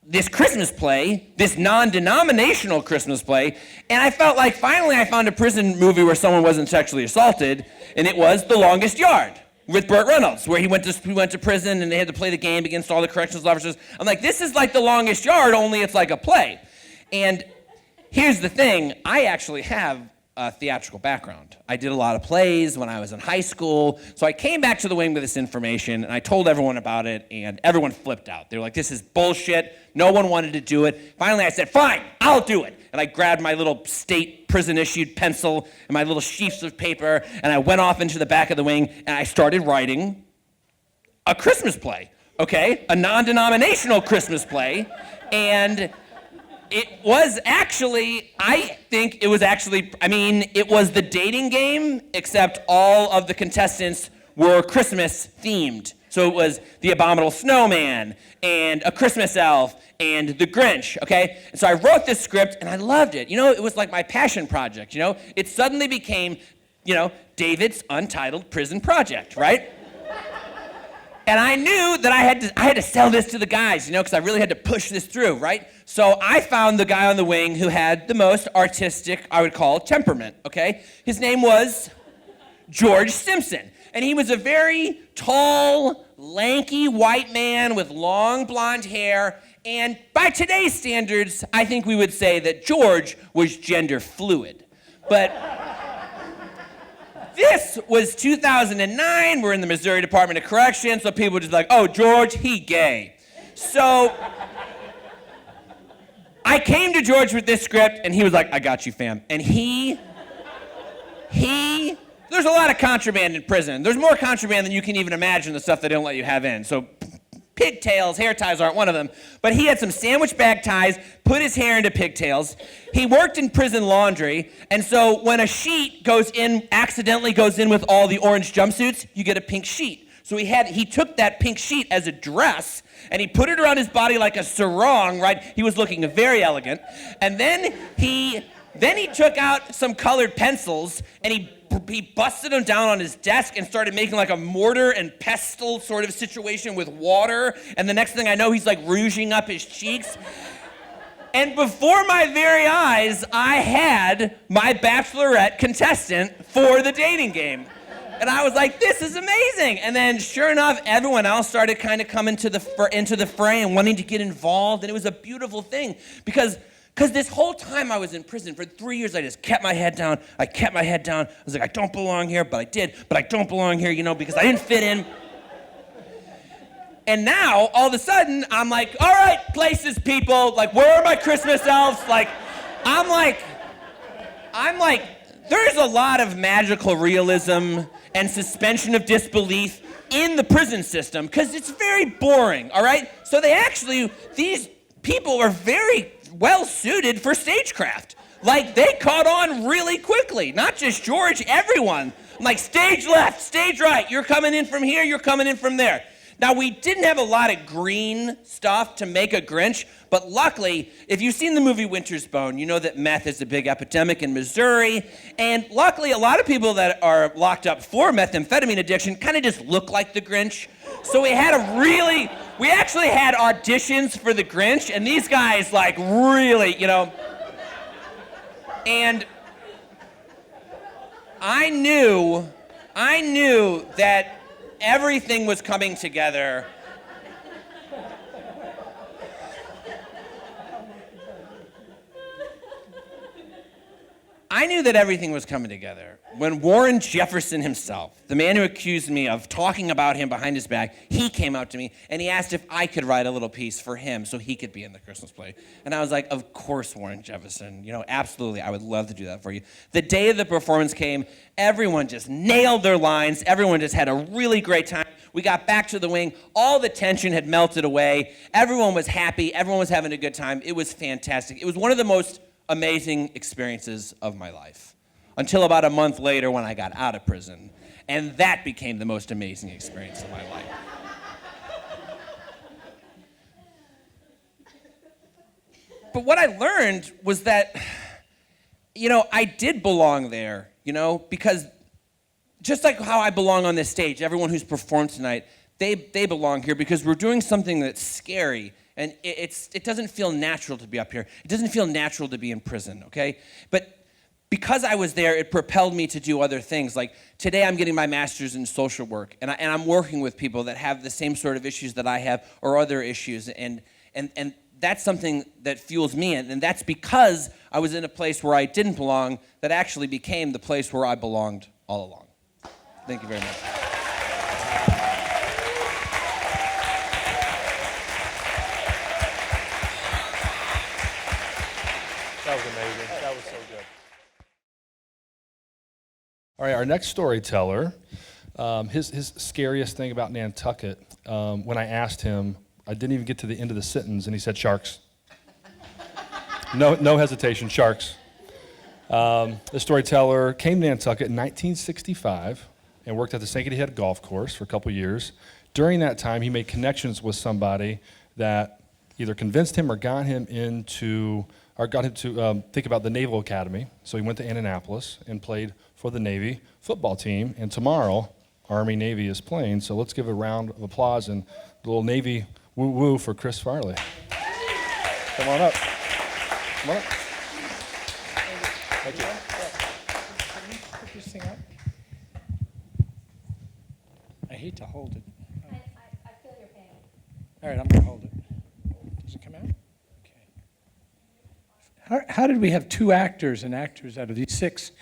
this Christmas play, this non-denominational Christmas play, and I felt like finally I found a prison movie where someone wasn't sexually assaulted, and it was The Longest Yard with Burt Reynolds, where he went to prison and they had to play the game against all the corrections officers. I'm like, this is like The Longest Yard, only it's like a play. And here's the thing, I actually have a theatrical background. I did a lot of plays when I was in high school, so I came back to the wing with this information, and I told everyone about it, and everyone flipped out. They were like, "This is bullshit." No one wanted to do it. Finally, I said, "Fine, I'll do it." And I grabbed my little state prison-issued pencil and my little sheafs of paper, and I went off into the back of the wing, and I started writing a Christmas play, okay? A non-denominational Christmas play, and it was actually, it was the dating game, except all of the contestants were Christmas themed. So it was the Abominable Snowman, and a Christmas elf, and the Grinch, okay? And so I wrote this script, and I loved it. You know, it was like my passion project, you know? It suddenly became, you know, David's Untitled Prison Project, right? And I knew that I had to sell this to the guys, you know, because I really had to push this through, right? So I found the guy on the wing who had the most artistic, I would call, temperament, okay? His name was George Simpson. And he was a very tall, lanky white man with long blonde hair. And by today's standards, I think we would say that George was gender fluid. But this was 2009. We're in the Missouri Department of Corrections, so people were just like, "Oh, George, he gay." So I came to George with this script, and he was like, "I got you, fam." And there's a lot of contraband in prison. There's more contraband than you can even imagine, the stuff they don't let you have in. So Pigtails, hair ties aren't one of them. But he had some sandwich bag ties, put his hair into pigtails. He worked in prison laundry, and so when a sheet accidentally goes in with all the orange jumpsuits, you get a pink sheet. So he took that pink sheet as a dress, and he put it around his body like a sarong, right? He was looking very elegant. And then he took out some colored pencils, and he busted them down on his desk and started making like a mortar and pestle sort of situation with water. And the next thing I know, he's like rouging up his cheeks. And before my very eyes, I had my bachelorette contestant for the dating game. And I was like, this is amazing. And then sure enough, everyone else started kind of coming into the fray and wanting to get involved. And it was a beautiful thing because this whole time I was in prison, for 3 years, I just kept my head down. I was like, I don't belong here, but I did. But I don't belong here, because I didn't fit in. And now, all of a sudden, I'm like, all right, places, people. Like, where are my Christmas elves? Like, I'm like, there's a lot of magical realism and suspension of disbelief in the prison system because it's very boring, all right? So these people are very well suited for stagecraft. Like, they caught on really quickly. Not just George, everyone. I'm like, stage left, stage right. You're coming in from here, you're coming in from there. Now, we didn't have a lot of green stuff to make a Grinch, but luckily, if you've seen the movie Winter's Bone, you know that meth is a big epidemic in Missouri, and luckily, a lot of people that are locked up for methamphetamine addiction kind of just look like the Grinch. So we actually had auditions for the Grinch, and these guys, like, really, and I knew that everything was coming together. I knew that everything was coming together when Warren Jefferson himself, the man who accused me of talking about him behind his back, he came out to me and he asked if I could write a little piece for him so he could be in the Christmas play. And I was like, of course, Warren Jefferson, absolutely, I would love to do that for you. The day of the performance came, everyone just nailed their lines, everyone just had a really great time. We got back to the wing, all the tension had melted away, everyone was happy, everyone was having a good time, it was fantastic. It was one of the most amazing experiences of my life until about a month later when I got out of prison, and that became the most amazing experience of my life. But what I learned was that, I did belong there, because just like how I belong on this stage, everyone who's performed tonight, they belong here because we're doing something that's scary. And it doesn't feel natural to be up here. It doesn't feel natural to be in prison, okay? But because I was there, it propelled me to do other things. Like today I'm getting my master's in social work, and I'm working with people that have the same sort of issues that I have or other issues. And that's something that fuels me. And that's because I was in a place where I didn't belong that actually became the place where I belonged all along. Thank you very much. That was amazing. That was so good. All right, our next storyteller, his scariest thing about Nantucket, when I asked him, I didn't even get to the end of the sentence, and he said sharks. No hesitation, sharks. The storyteller came to Nantucket in 1965 and worked at the Sankaty Head Golf Course for a couple years. During that time, he made connections with somebody that either convinced him or got him to think about the Naval Academy. So he went to Annapolis and played for the Navy football team. And tomorrow, Army-Navy is playing. So let's give a round of applause and a little Navy woo-woo for Chris Farley. Come on up. Come on up. Thank you. Can you put this thing up? I hate to hold it. I feel your pain. All right, I'm going to hold it. Does it come out? Okay. How did we have 2 actors and actors out of these 6?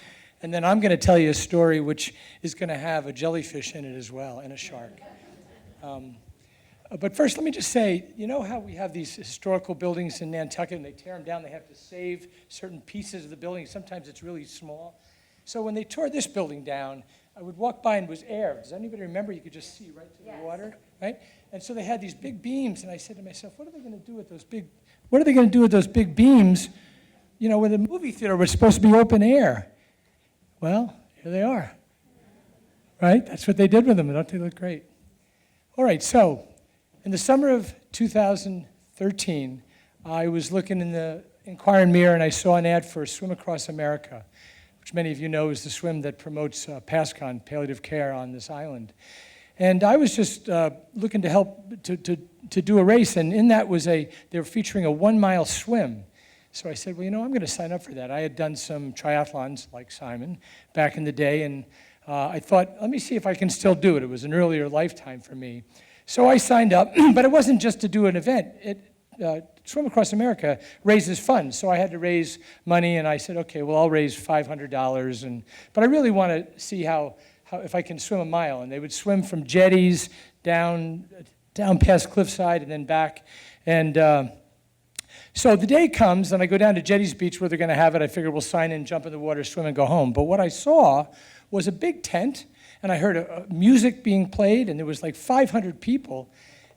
And then I'm going to tell you a story which is going to have a jellyfish in it as well, and a shark. But first, let me just say, you know how we have these historical buildings in Nantucket, and they tear them down, they have to save certain pieces of the building. Sometimes it's really small. So when they tore this building down, I would walk by and it was air. Does anybody remember? You could just see right to the water, right? And so they had these big beams, and I said to myself, what are they going to do with those big beams, you know, when the movie theater was supposed to be open air? Well, here they are, right? That's what they did with them. Don't they look great? All right, so in the summer of 2013, I was looking in the Inquirer Mirror, and I saw an ad for Swim Across America, which many of you know is the swim that promotes PASCON, palliative care, on this island. And I was just looking to help to do a race, and in that was they were featuring a 1-mile swim. So I said, well, you know, I'm going to sign up for that. I had done some triathlons like Simon back in the day, and I thought, let me see if I can still do it. It was an earlier lifetime for me. So I signed up, but it wasn't just to do an event. Swim Across America raises funds, so I had to raise money, and I said, okay, well, I'll raise $500, but I really want to see how if I can swim a mile. And they would swim from jetties down past Cliffside and then back. And so the day comes, and I go down to Jetties Beach where they're going to have it. I figured we'll sign in, jump in the water, swim, and go home. But what I saw was a big tent, and I heard music being played, and there was like 500 people.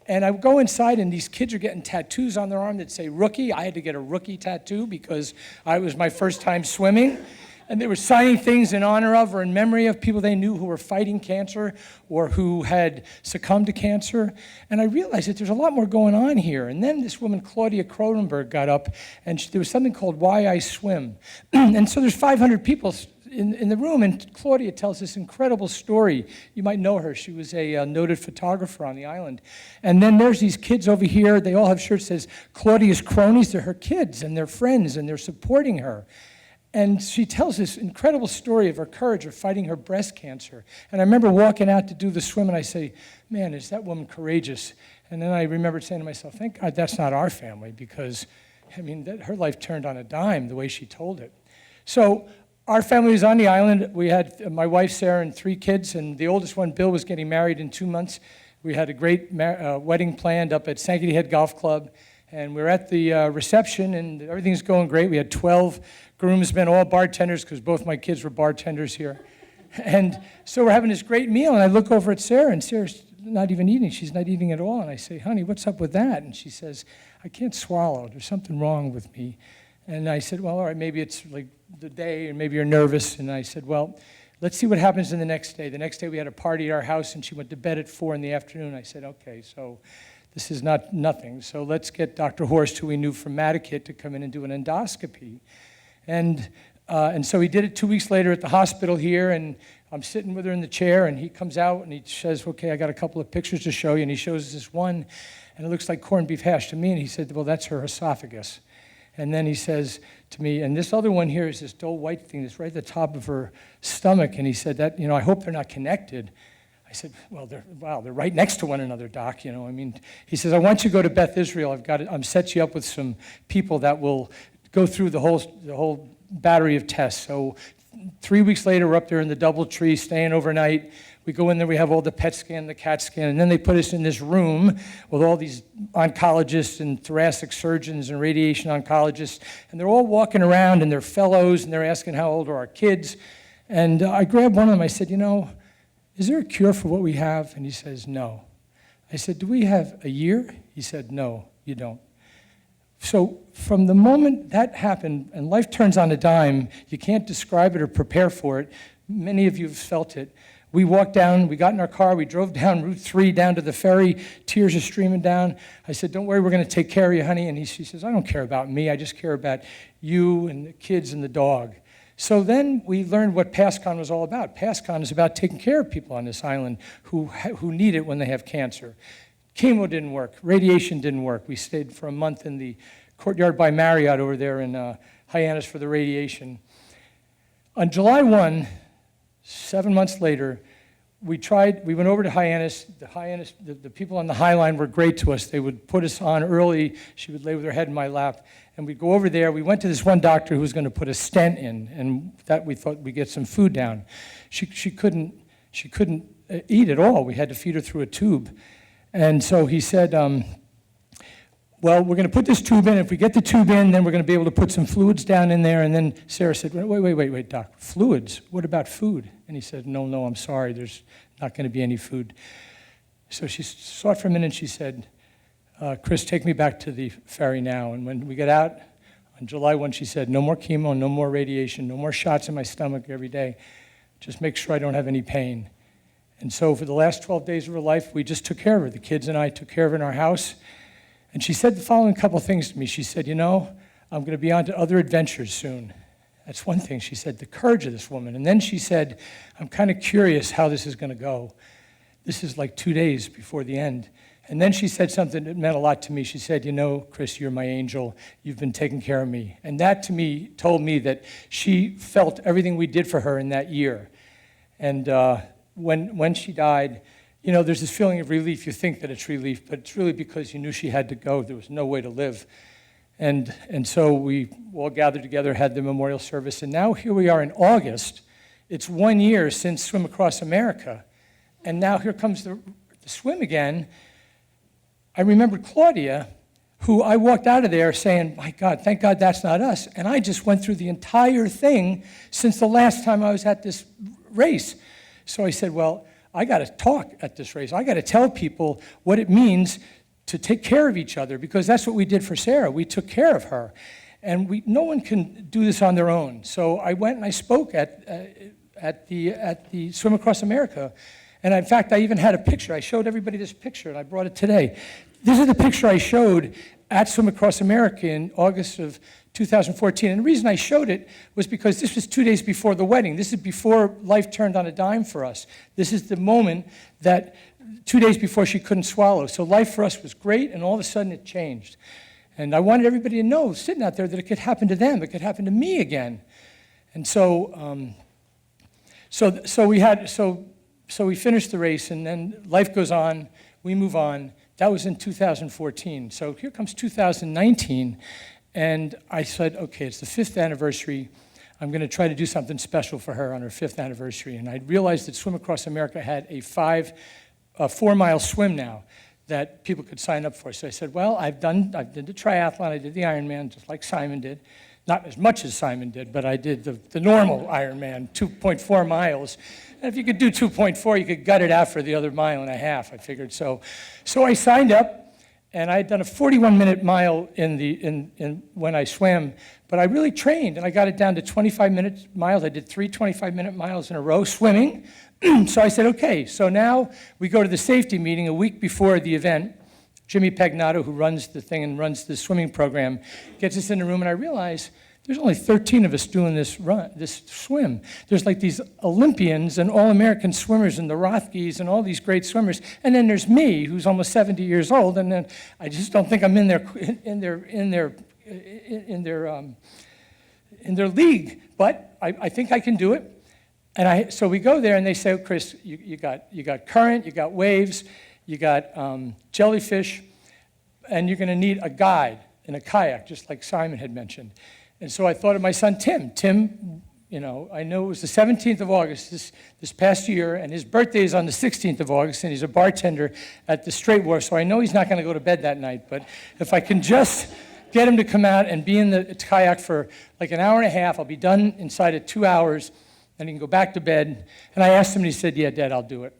And I go inside, and these kids are getting tattoos on their arm that say rookie. I had to get a rookie tattoo because it was my first time swimming. And they were signing things in honor of or in memory of people they knew who were fighting cancer or who had succumbed to cancer. And I realized that there's a lot more going on here. And then this woman, Claudia Cronenberg, got up, and there was something called Why I Swim. And so there's 500 people in the room, and Claudia tells this incredible story. You might know her. She was a noted photographer on the island. And then there's these kids over here. They all have shirts that says Claudia's cronies. They're her kids, and they're friends, and they're supporting her. And she tells this incredible story of her courage of fighting her breast cancer. And I remember walking out to do the swim, and I say, man, is that woman courageous? And then I remembered saying to myself, thank God that's not our family, because, I mean, her life turned on a dime the way she told it. So our family was on the island. We had my wife, Sarah, and 3 kids, and the oldest one, Bill, was getting married in 2 months. We had a great wedding planned up at Sankaty Head Golf Club, and we were at the reception, and everything's going great. We had 12 groomsmen, all bartenders, because both my kids were bartenders here. And so we're having this great meal, and I look over at Sarah, and Sarah's not even eating. She's not eating at all. And I say, honey, what's up with that? And she says, I can't swallow. There's something wrong with me. And I said, well, all right, maybe it's like the day, and maybe you're nervous. And I said, well, let's see what happens in the next day. The next day we had a party at our house, and she went to bed at 4 in the afternoon. I said, okay, so this is not nothing. So let's get Dr. Horst, who we knew from Nantucket, to come in and do an endoscopy. And so he did it 2 weeks later at the hospital here, and I'm sitting with her in the chair, and he comes out, and he says, okay, I got a couple of pictures to show you, and he shows us this one, and it looks like corned beef hash to me, and he said, well, that's her esophagus. And then he says to me, and this other one here is this dull white thing that's right at the top of her stomach, and he said, that, you know, I hope they're not connected. I said, well, they're right next to one another, Doc, you know, I mean, he says, I want you to go to Beth Israel. I'm set you up with some people that will go through the whole battery of tests. So 3 weeks later, we're up there in the DoubleTree, staying overnight. We go in there, we have all the PET scan, the CAT scan, and then they put us in this room with all these oncologists and thoracic surgeons and radiation oncologists, and they're all walking around, and they're fellows, and they're asking how old are our kids. And I grabbed one of them, I said, you know, is there a cure for what we have? And he says, no. I said, do we have a year? He said, no, you don't. So from the moment that happened, and life turns on a dime, you can't describe it or prepare for it. Many of you have felt it. We walked down, we got in our car, we drove down Route 3 down to the ferry, tears are streaming down. I said, don't worry, we're going to take care of you, honey. And she says, I don't care about me, I just care about you and the kids and the dog. So then we learned what PASCON was all about. PASCON is about taking care of people on this island who need it when they have cancer. Chemo didn't work, radiation didn't work. We stayed for a month in the Courtyard by Marriott over there in Hyannis for the radiation. On July 1, 7 months later, we went over to Hyannis. The people on the High Line were great to us. They would put us on early. She would lay with her head in my lap. And we'd go over there. We went to this one doctor who was going to put a stent in, and that we thought we'd get some food down. She couldn't eat at all. We had to feed her through a tube. And so he said, well, we're going to put this tube in. If we get the tube in, then we're going to be able to put some fluids down in there. And then Sarah said, wait, Doc, fluids? What about food? And he said, no, I'm sorry, there's not going to be any food. So she saw it for a minute and she said, Chris, take me back to the ferry now. And when we got out on July 1, she said, no more chemo, no more radiation, no more shots in my stomach every day. Just make sure I don't have any pain. And so for the last 12 days of her life, we just took care of her. The kids and I took care of her in our house. And she said the following couple things to me. She said, you know, I'm going to be on to other adventures soon. That's one thing. She said, the courage of this woman. And then she said, I'm kind of curious how this is going to go. This is like 2 days before the end. And then she said something that meant a lot to me. She said, you know, Chris, you're my angel. You've been taking care of me. And that to me told me that she felt everything we did for her in that year. And when she died, you know, there's this feeling of relief. You think that it's relief, but it's really because you knew she had to go. There was no way to live. And so we all gathered together, had the memorial service. And now here we are in August. It's 1 year since Swim Across America. And now here comes the swim again. I remember Claudia, who I walked out of there saying, my God, thank God that's not us. And I just went through the entire thing since the last time I was at this race. So I said, well, I got to talk at this race. I got to tell people what it means to take care of each other, because that's what we did for Sarah. We took care of her. And no one can do this on their own. So I went and I spoke at the Swim Across America. And in fact, I even had a picture. I showed everybody this picture, and I brought it today. This is the picture I showed at Swim Across America in August of 2014. And the reason I showed it was because this was 2 days before the wedding. This is before life turned on a dime for us. This is the moment that 2 days before she couldn't swallow. So life for us was great, and all of a sudden it changed. And I wanted everybody to know, sitting out there, that it could happen to them. It could happen to me again. And so we finished the race, and then life goes on. We move on. That was in 2014. So here comes 2019, and I said, okay, it's the 5th anniversary. I'm going to try to do something special for her on her 5th anniversary. And I realized that Swim Across America had a 4-mile swim now that people could sign up for. So I said, well, I did the triathlon, I did the Ironman, just like Simon did. Not as much as Simon did, but I did the normal Ironman, 2.4 miles. And if you could do 2.4, you could gut it out for the other mile and a half, I figured. So I signed up, and I had done a 41-minute mile when I swam, but I really trained, and I got it down to 25-minute miles. I did 3 25-minute miles in a row swimming. So I said, okay, so now we go to the safety meeting a week before the event. Jimmy Pagnato, who runs the thing and runs the swimming program, gets us in the room, and I realize there's only 13 of us doing this swim. There's like these Olympians and all-American swimmers and the Rothkes and all these great swimmers, and then there's me, who's almost 70 years old, and then I just don't think I'm in their league, but I think I can do it. And so we go there, and they say, oh, Chris, you got current, you got waves, you got jellyfish, and you're going to need a guide in a kayak, just like Simon had mentioned. And so I thought of my son, Tim. Tim, you know, I know it was the 17th of August this past year, and his birthday is on the 16th of August, and he's a bartender at the Straight War, so I know he's not going to go to bed that night. But if I can just get him to come out and be in the kayak for like an hour and a half, I'll be done inside of 2 hours, and he can go back to bed. And I asked him, and he said, yeah, Dad, I'll do it.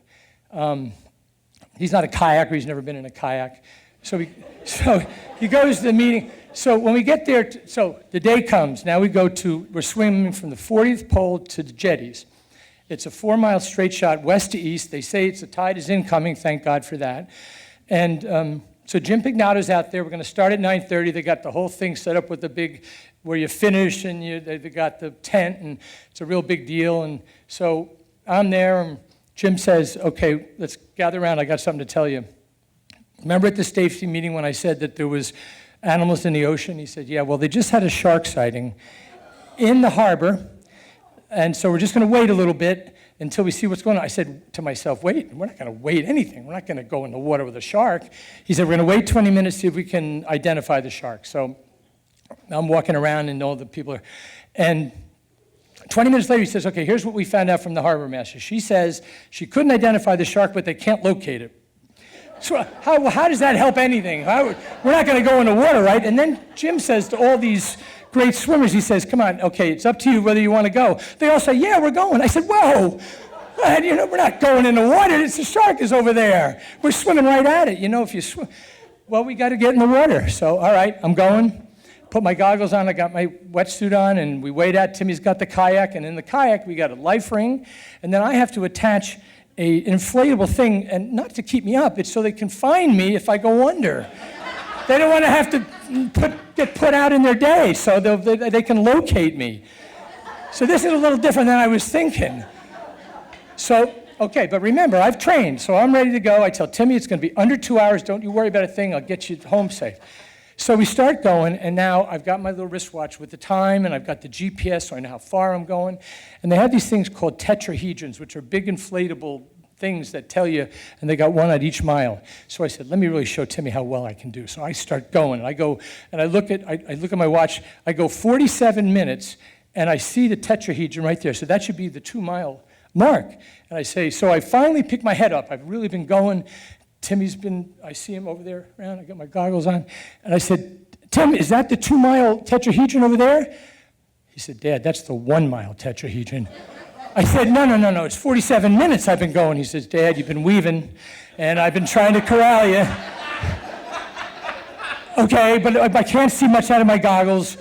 He's not a kayaker. He's never been in a kayak. So he goes to the meeting. So when we get there, so the day comes. Now we're swimming from the 40th pole to the jetties. It's a 4-mile straight shot west to east. They say the tide is incoming. Thank God for that. And so Jim Pignato's out there. We're going to start at 9:30. They got the whole thing set up with the big, where you finish, and they got the tent, and it's a real big deal. And so I'm there, and Jim says, okay, let's gather around. I got something to tell you. Remember at the safety meeting when I said that there was animals in the ocean? He said, yeah, well, they just had a shark sighting in the harbor, and so we're just going to wait a little bit until we see what's going on. I said to myself, wait, we're not going to wait anything. We're not going to go in the water with a shark. He said, we're going to wait 20 minutes, see if we can identify the shark. So I'm walking around, and all the people are, and 20 minutes later, he says, okay, here's what we found out from the harbor master. She says she couldn't identify the shark, but they can't locate it. So how does that help anything? We're not going to go in the water, right? And then Jim says to all these great swimmers, he says, come on, okay, it's up to you whether you want to go. They all say, yeah, we're going. I said, whoa, And, we're not going in the water. The shark is over there. We're swimming right at it. If you swim, well, we got to get in the water. So, all right, I'm going. Put my goggles on. I got my wetsuit on, and we wade out. Timmy's got the kayak, and in the kayak, we got a life ring. And then I have to attach an inflatable thing, and not to keep me up. It's so they can find me if I go under. They don't want to have to get put out in their day, so they can locate me. So this is a little different than I was thinking. So, okay, but remember, I've trained, so I'm ready to go. I tell Timmy it's going to be under 2 hours. Don't you worry about a thing. I'll get you home safe. So we start going, and now I've got my little wristwatch with the time, and I've got the GPS, so I know how far I'm going. And they have these things called tetrahedrons, which are big inflatable things that tell you, and they got one at each mile. So I said, let me really show Timmy how well I can do. So I start going, and I go, and I look at my watch. I go 47 minutes, and I see the tetrahedron right there. So that should be the 2 mile mark. And I say, so I finally pick my head up. I've really been going. I see him over there around. I got my goggles on. And I said, Tim, is that the 2 mile tetrahedron over there? He said, Dad, that's the 1 mile tetrahedron. I said, no, it's 47 minutes I've been going. He says, Dad, you've been weaving, and I've been trying to corral you. Okay, but I can't see much out of my goggles.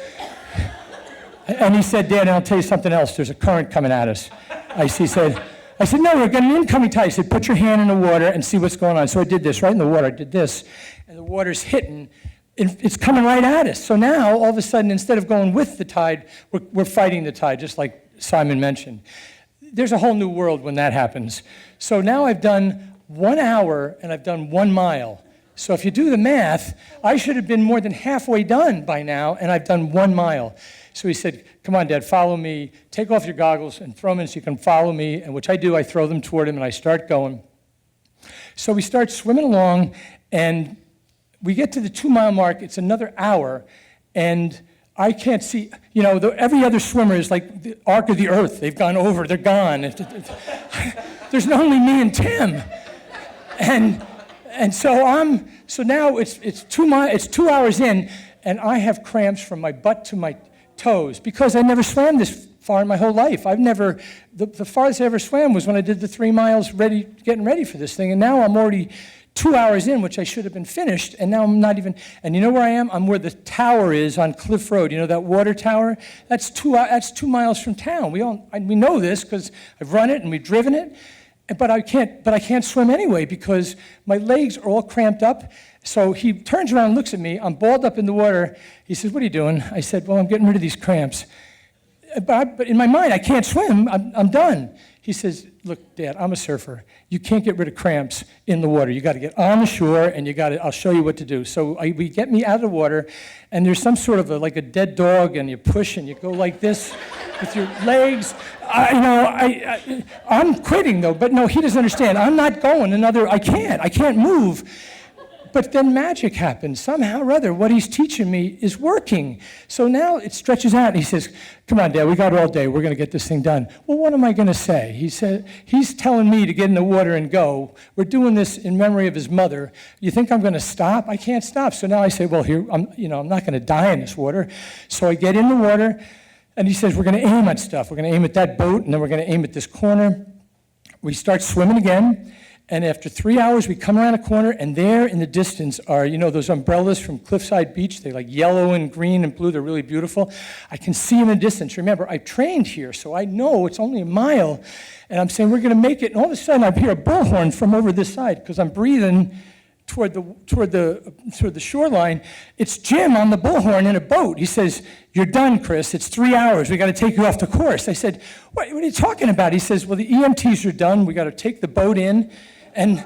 And he said, Dad, and I'll tell you something else. There's a current coming at us. I said, no, we're getting an incoming tide. He said, put your hand in the water and see what's going on. So I did this, right in the water. I did this, and the water's hitting. It's coming right at us. So now, all of a sudden, instead of going with the tide, we're fighting the tide, just like Simon mentioned. There's a whole new world when that happens. So now I've done 1 hour, and I've done 1 mile. So if you do the math, I should have been more than halfway done by now, and I've done 1 mile. So he said, come on, Dad, follow me. Take off your goggles and throw them in so you can follow me, and which I do. I throw them toward him, and I start going. So we start swimming along, and we get to the 2 mile mark. It's another hour, and I can't see, every other swimmer is like the arc of the earth. They've gone over, they're gone. There's only me and Tim. And so now it's 2 hours in, and I have cramps from my butt to my toes because I never swam this far in my whole life. The farthest I ever swam was when I did the 3 miles getting ready for this thing, and now I'm already 2 hours in, which I should have been finished, and now I'm not even, and you know where I am? I'm where the tower is on Cliff Road. You know that water tower? That's 2 miles from town. We know this because I've run it and we've driven it, but I can't swim anyway because my legs are all cramped up. So he turns around and looks at me. I'm balled up in the water. He says, what are you doing? I said, well, I'm getting rid of these cramps. But in my mind, I can't swim. I'm done. He says, look, Dad, I'm a surfer. You can't get rid of cramps in the water. You got to get on the shore, and I'll show you what to do. So we get me out of the water, and there's some sort of like a dead dog, and you push, and you go like this with your legs. I'm quitting, though. But no, he doesn't understand. I'm not going I can't move. But then magic happens. Somehow or other, what he's teaching me is working. So now it stretches out, and he says, come on, Dad, we got all day. We're going to get this thing done. Well, what am I going to say? He said, he's telling me to get in the water and go. We're doing this in memory of his mother. You think I'm going to stop? I can't stop. So now I say, well, here, I'm not going to die in this water. So I get in the water, and he says, we're going to aim at stuff. We're going to aim at that boat, and then we're going to aim at this corner. We start swimming again. And after 3 hours, we come around a corner, and there in the distance are, those umbrellas from Cliffside Beach. They're like yellow and green and blue. They're really beautiful. I can see them in the distance. Remember, I trained here, so I know it's only a mile. And I'm saying, we're going to make it. And all of a sudden, I hear a bullhorn from over this side because I'm breathing toward the shoreline. It's Jim on the bullhorn in a boat. He says, you're done, Chris. It's 3 hours. We got to take you off the course. I said, what are you talking about? He says, well, the EMTs are done. We got to take the boat in. And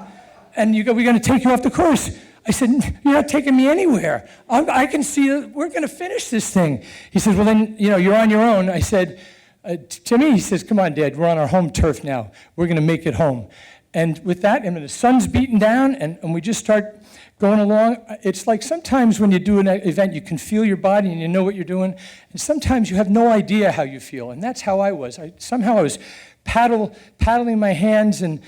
we're going to take you off the course. I said, you're not taking me anywhere. I can see that we're going to finish this thing. He says, well, then, you're on your own. I said, to me, he says, come on, Dad, we're on our home turf now. We're going to make it home. And with that, the sun's beating down, and we just start going along. It's like sometimes when you do an event, you can feel your body and you know what you're doing. And sometimes you have no idea how you feel. And that's how I was. I was paddling my hands, and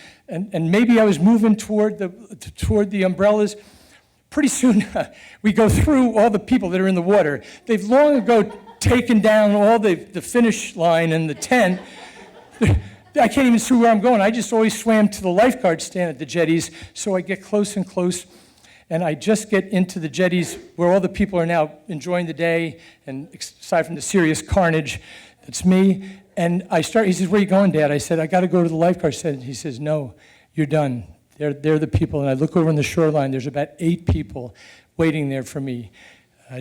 maybe I was moving toward the umbrellas. Pretty soon, we go through all the people that are in the water. They've long ago taken down all the finish line and the tent. I can't even see where I'm going. I just always swam to the lifeguard stand at the jetties, so I get close and close, and I just get into the jetties where all the people are now enjoying the day, and aside from the serious carnage, it's me. And he says, where are you going, Dad? I said, I got to go to the lifeguard stand. He says, no, you're done. They're the people. And I look over on the shoreline. There's about 8 people waiting there for me.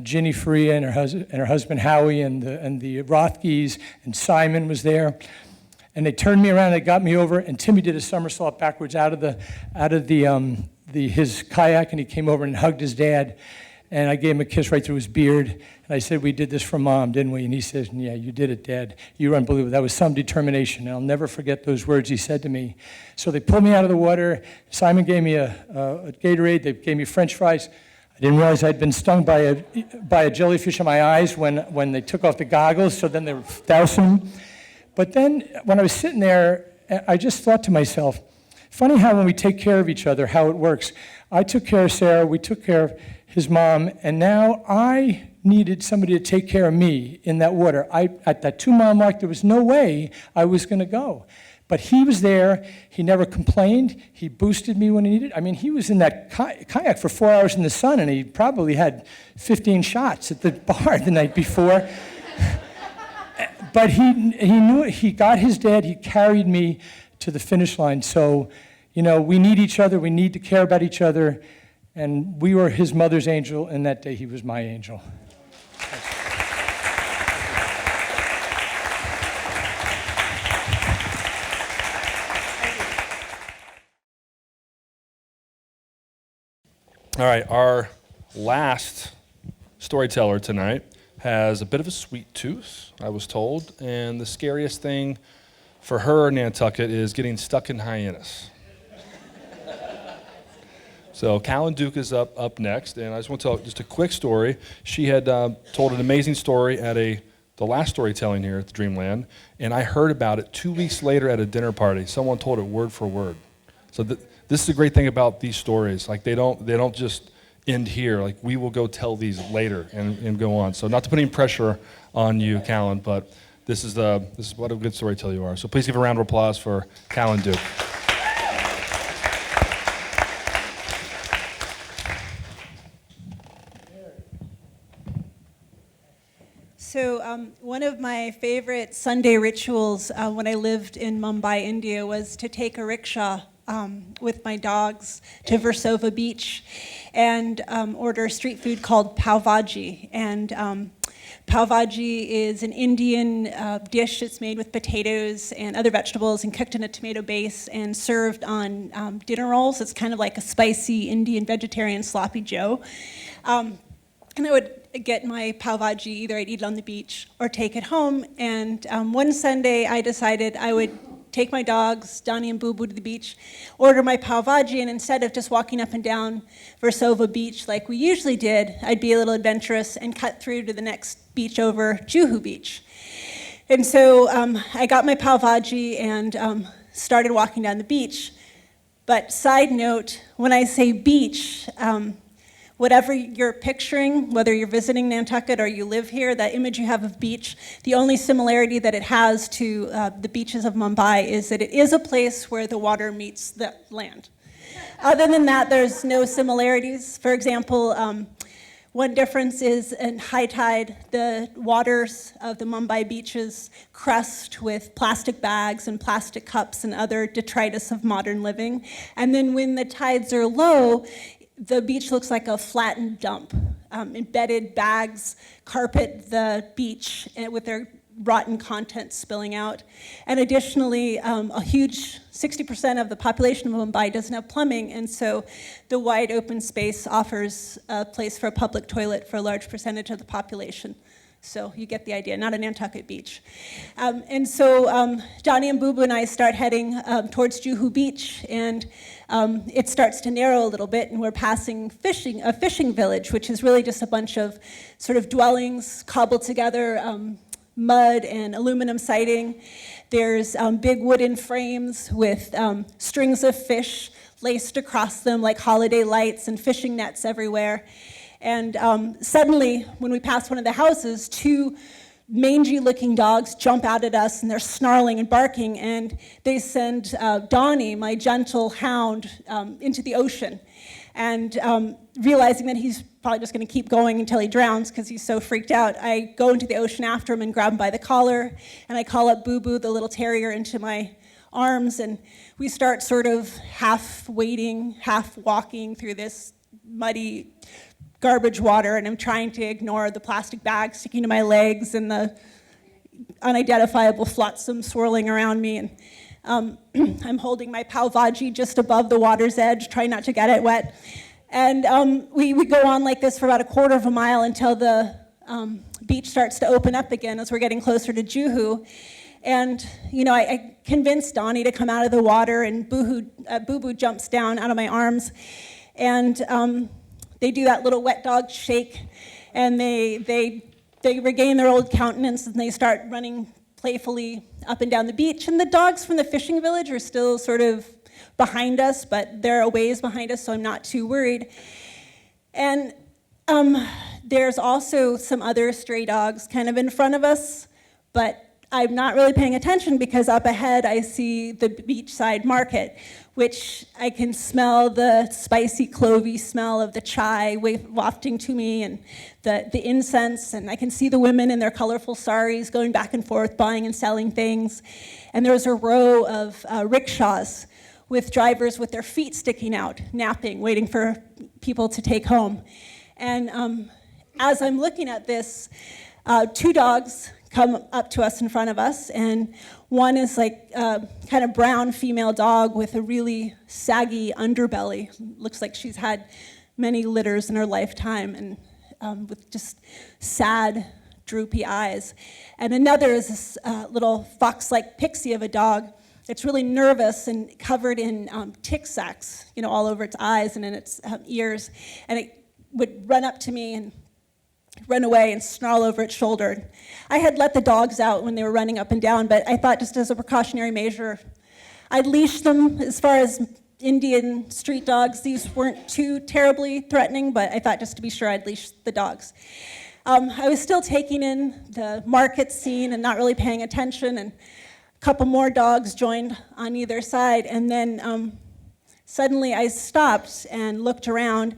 Ginny Faria and her husband Howie and the Rothkes, and Simon was there. And they turned me around, they got me over, and Timmy did a somersault backwards out of his kayak, and he came over and hugged his dad. And I gave him a kiss right through his beard. And I said, we did this for Mom, didn't we? And he says, yeah, you did it, Dad. You were unbelievable. That was some determination. And I'll never forget those words he said to me. So they pulled me out of the water. Simon gave me a Gatorade. They gave me French fries. I didn't realize I'd been stung by a jellyfish in my eyes when they took off the goggles, so then they were dousing. But then when I was sitting there, I just thought to myself, funny how when we take care of each other, how it works. I took care of Sarah, we took care of his mom, and now I needed somebody to take care of me in that water. At that 2-mile mark, there was no way I was going to go. But he was there. He never complained. He boosted me when he needed. I mean, he was in that kayak for 4 hours in the sun, and he probably had 15 shots at the bar the night before. But he knew it. He got his dad. He carried me to the finish line. So, we need each other. We need to care about each other. And we were his mother's angel, and that day he was my angel. All right, our last storyteller tonight has a bit of a sweet tooth, I was told, and the scariest thing for her in Nantucket is getting stuck in hyenas. So Callan Duke is up next, and I just want to tell just a quick story. She had told an amazing story at the last storytelling here at the Dreamland, and I heard about it 2 weeks later at a dinner party. Someone told it word for word. So this is the great thing about these stories. Like they don't just end here. Like we will go tell these later and go on. So not to put any pressure on you, Callan, but this is what a good storyteller you are. So please give a round of applause for Callan Duke. So one of my favorite Sunday rituals when I lived in Mumbai, India, was to take a rickshaw with my dogs to Versova Beach and order street food called pav bhaji. And pav bhaji is an Indian dish. It's made with potatoes and other vegetables and cooked in a tomato base and served on dinner rolls. It's kind of like a spicy Indian vegetarian sloppy joe. And I would get my pav bhaji, either I'd eat it on the beach or take it home. And one Sunday I decided I would take my dogs, Donnie and Boo Boo, to the beach, order my pav bhaji, and instead of just walking up and down Versova Beach like we usually did, I'd be a little adventurous and cut through to the next beach over, Juhu Beach. And so I got my pav bhaji and started walking down the beach. But side note, when I say beach, whatever you're picturing, whether you're visiting Nantucket or you live here, that image you have of beach, the only similarity that it has to the beaches of Mumbai is that it is a place where the water meets the land. Other than that, there's no similarities. For example, one difference is in high tide, the waters of the Mumbai beaches crust with plastic bags and plastic cups and other detritus of modern living. And then when the tides are low, the beach looks like a flattened dump. Embedded bags carpet the beach with their rotten contents spilling out. And additionally, a huge 60% of the population of Mumbai doesn't have plumbing, and so the wide open space offers a place for a public toilet for a large percentage of the population. So you get the idea, not a Nantucket beach. And so Donnie and Boo Boo and I start heading towards Juhu Beach, and it starts to narrow a little bit, and we're passing a fishing village, which is really just a bunch of sort of dwellings cobbled together, mud and aluminum siding. There's big wooden frames with strings of fish laced across them like holiday lights and fishing nets everywhere. And suddenly, when we pass one of the houses, two mangy-looking dogs jump out at us, and they're snarling and barking, and they send Donnie, my gentle hound, into the ocean. And realizing that he's probably just going to keep going until he drowns because he's so freaked out, I go into the ocean after him and grab him by the collar, and I call up Boo Boo, the little terrier, into my arms, and we start sort of half wading, half walking through this muddy garbage water, and I'm trying to ignore the plastic bags sticking to my legs and the unidentifiable flotsam swirling around me. And I'm holding my pav Vaji just above the water's edge, trying not to get it wet. And we go on like this for about a quarter of a mile until the beach starts to open up again as we're getting closer to Juhu. And, you know, I convinced Donnie to come out of the water, and Boo Boo jumps down out of my arms. And they do that little wet dog shake, and they regain their old countenance, and they start running playfully up and down the beach. And the dogs from the fishing village are still sort of behind us, but they're a ways behind us, so I'm not too worried. And there's also some other stray dogs kind of in front of us, but I'm not really paying attention because up ahead I see the beachside market, which I can smell the spicy clovey smell of the chai wafting to me, and the incense, and I can see the women in their colorful saris going back and forth buying and selling things. And there's a row of rickshaws with drivers with their feet sticking out, napping, waiting for people to take home. And as I'm looking at this, two dogs come up to us in front of us, and one is like a kind of brown female dog with a really saggy underbelly. Looks like she's had many litters in her lifetime, and with just sad, droopy eyes. And another is this little fox-like pixie of a dog. It's really nervous and covered in tick sacks, you know, all over its eyes and in its ears. And it would run up to me and run away and snarl over its shoulder. I had let the dogs out when they were running up and down, but I thought just as a precautionary measure, I'd leash them. As far as Indian street dogs, these weren't too terribly threatening, but I thought just to be sure I'd leash the dogs. I was still taking in the market scene and not really paying attention, and a couple more dogs joined on either side, and then suddenly I stopped and looked around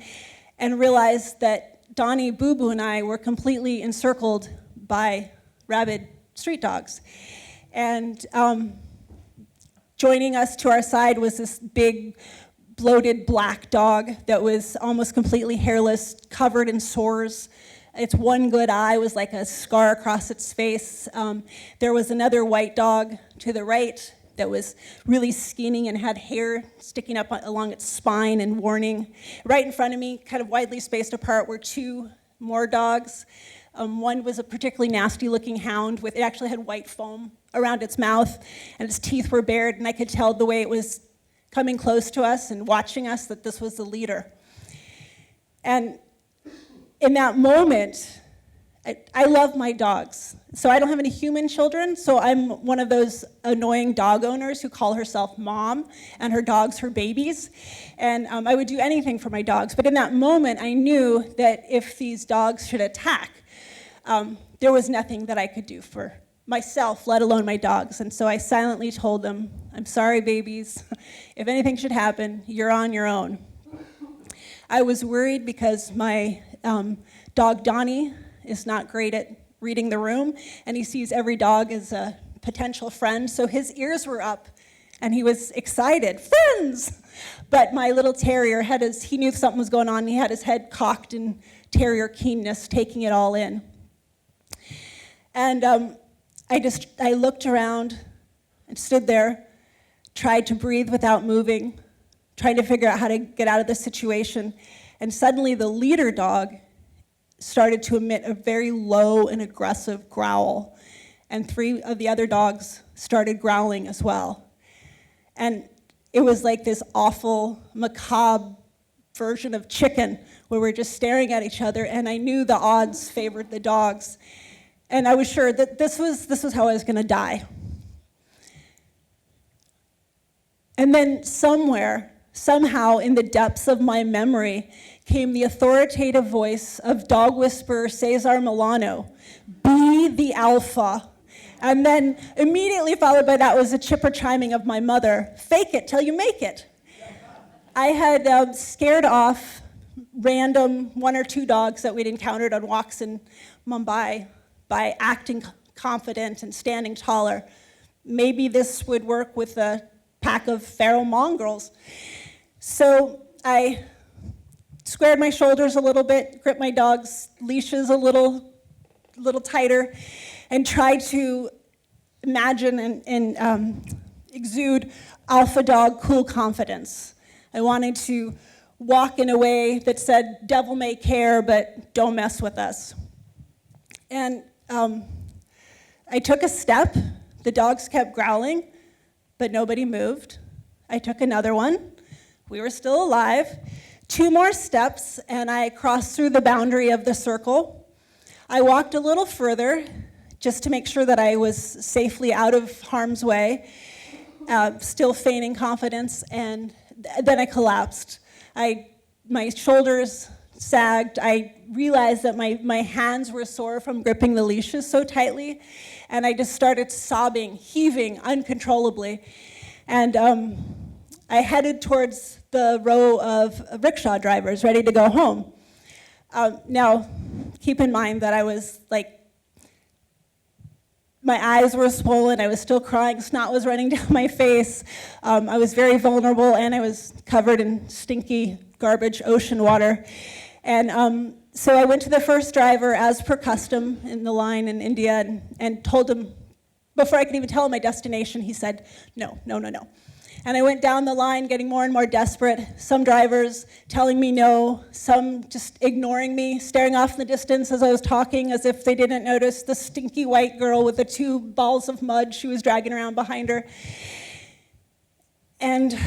and realized that Donnie, Boo Boo, and I were completely encircled by rabid street dogs. And joining us to our side was this big, bloated black dog that was almost completely hairless, covered in sores. Its one good eye was like a scar across its face. There was another white dog to the right that was really skinny and had hair sticking up along its spine and warning. Right in front of me, kind of widely spaced apart, were two more dogs. One was a particularly nasty-looking hound. It actually had white foam around its mouth, and its teeth were bared, and I could tell the way it was coming close to us and watching us that this was the leader. And in that moment, I love my dogs. So I don't have any human children, so I'm one of those annoying dog owners who call herself mom and her dogs her babies. And I would do anything for my dogs. But in that moment, I knew that if these dogs should attack, there was nothing that I could do for myself, let alone my dogs. And so I silently told them, I'm sorry, babies. If anything should happen, you're on your own. I was worried because my dog, Donnie, is not great at reading the room, and he sees every dog as a potential friend, so his ears were up, and he was excited, friends! But my little terrier he knew something was going on, and he had his head cocked in terrier keenness, taking it all in. And I looked around and stood there, tried to breathe without moving, trying to figure out how to get out of the situation, and suddenly the leader dog started to emit a very low and aggressive growl, and three of the other dogs started growling as well. And it was like this awful, macabre version of Chicken, where we're just staring at each other, and I knew the odds favored the dogs. And I was sure that this was how I was gonna die. And then somehow in the depths of my memory came the authoritative voice of dog whisperer Cesar Milano, "Be the alpha." And then immediately followed by that was a chipper chiming of my mother, "Fake it till you make it." I had scared off random 1 or 2 dogs that we'd encountered on walks in Mumbai by acting confident and standing taller. Maybe this would work with a pack of feral mongrels. So I squared my shoulders a little bit, gripped my dog's leashes a little tighter, and tried to imagine and exude alpha dog cool confidence. I wanted to walk in a way that said, "Devil may care, but don't mess with us." And I took a step. The dogs kept growling, but nobody moved. I took another one. We were still alive. 2 more steps, and I crossed through the boundary of the circle. I walked a little further, just to make sure that I was safely out of harm's way, still feigning confidence, and then I collapsed. My shoulders sagged. I realized that my hands were sore from gripping the leashes so tightly, and I just started sobbing, heaving uncontrollably. And I headed towards the row of rickshaw drivers ready to go home. Now, keep in mind that I was my eyes were swollen, I was still crying, snot was running down my face. I was very vulnerable, and I was covered in stinky garbage ocean water. And so I went to the first driver, as per custom in the line in India, and told him, before I could even tell him my destination, he said, "No, no, no, no." And I went down the line, getting more and more desperate. Some drivers telling me no, some just ignoring me, staring off in the distance as I was talking, as if they didn't notice the stinky white girl with the 2 balls of mud she was dragging around behind her. And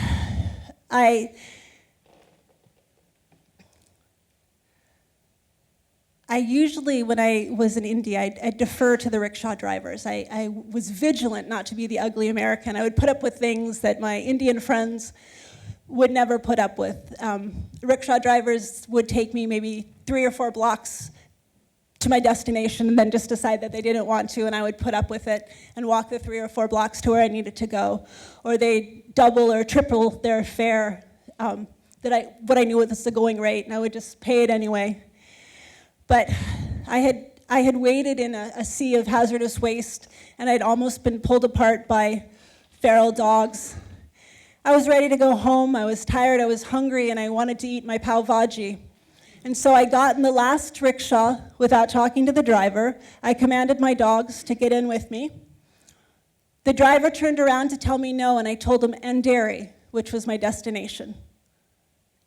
I usually, when I was in India, I'd defer to the rickshaw drivers. I was vigilant not to be the ugly American. I would put up with things that my Indian friends would never put up with. Rickshaw drivers would take me maybe 3 or 4 blocks to my destination and then just decide that they didn't want to, and I would put up with it and walk the 3 or 4 blocks to where I needed to go. Or they'd double or triple their fare, what I knew was the going rate, and I would just pay it anyway. But I had waded in a sea of hazardous waste, and I'd almost been pulled apart by feral dogs. I was ready to go home. I was tired, I was hungry, and I wanted to eat my pav bhaji. And so I got in the last rickshaw without talking to the driver. I commanded my dogs to get in with me. The driver turned around to tell me no, and I told him Andheri, which was my destination.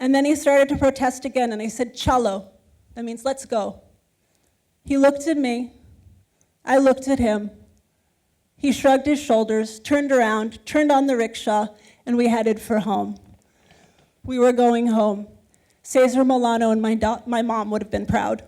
And then he started to protest again, and I said, "Chalo." That means let's go. He looked at me. I looked at him. He shrugged his shoulders, turned around, turned on the rickshaw, and we headed for home. We were going home. Cesar Milano and my mom would have been proud.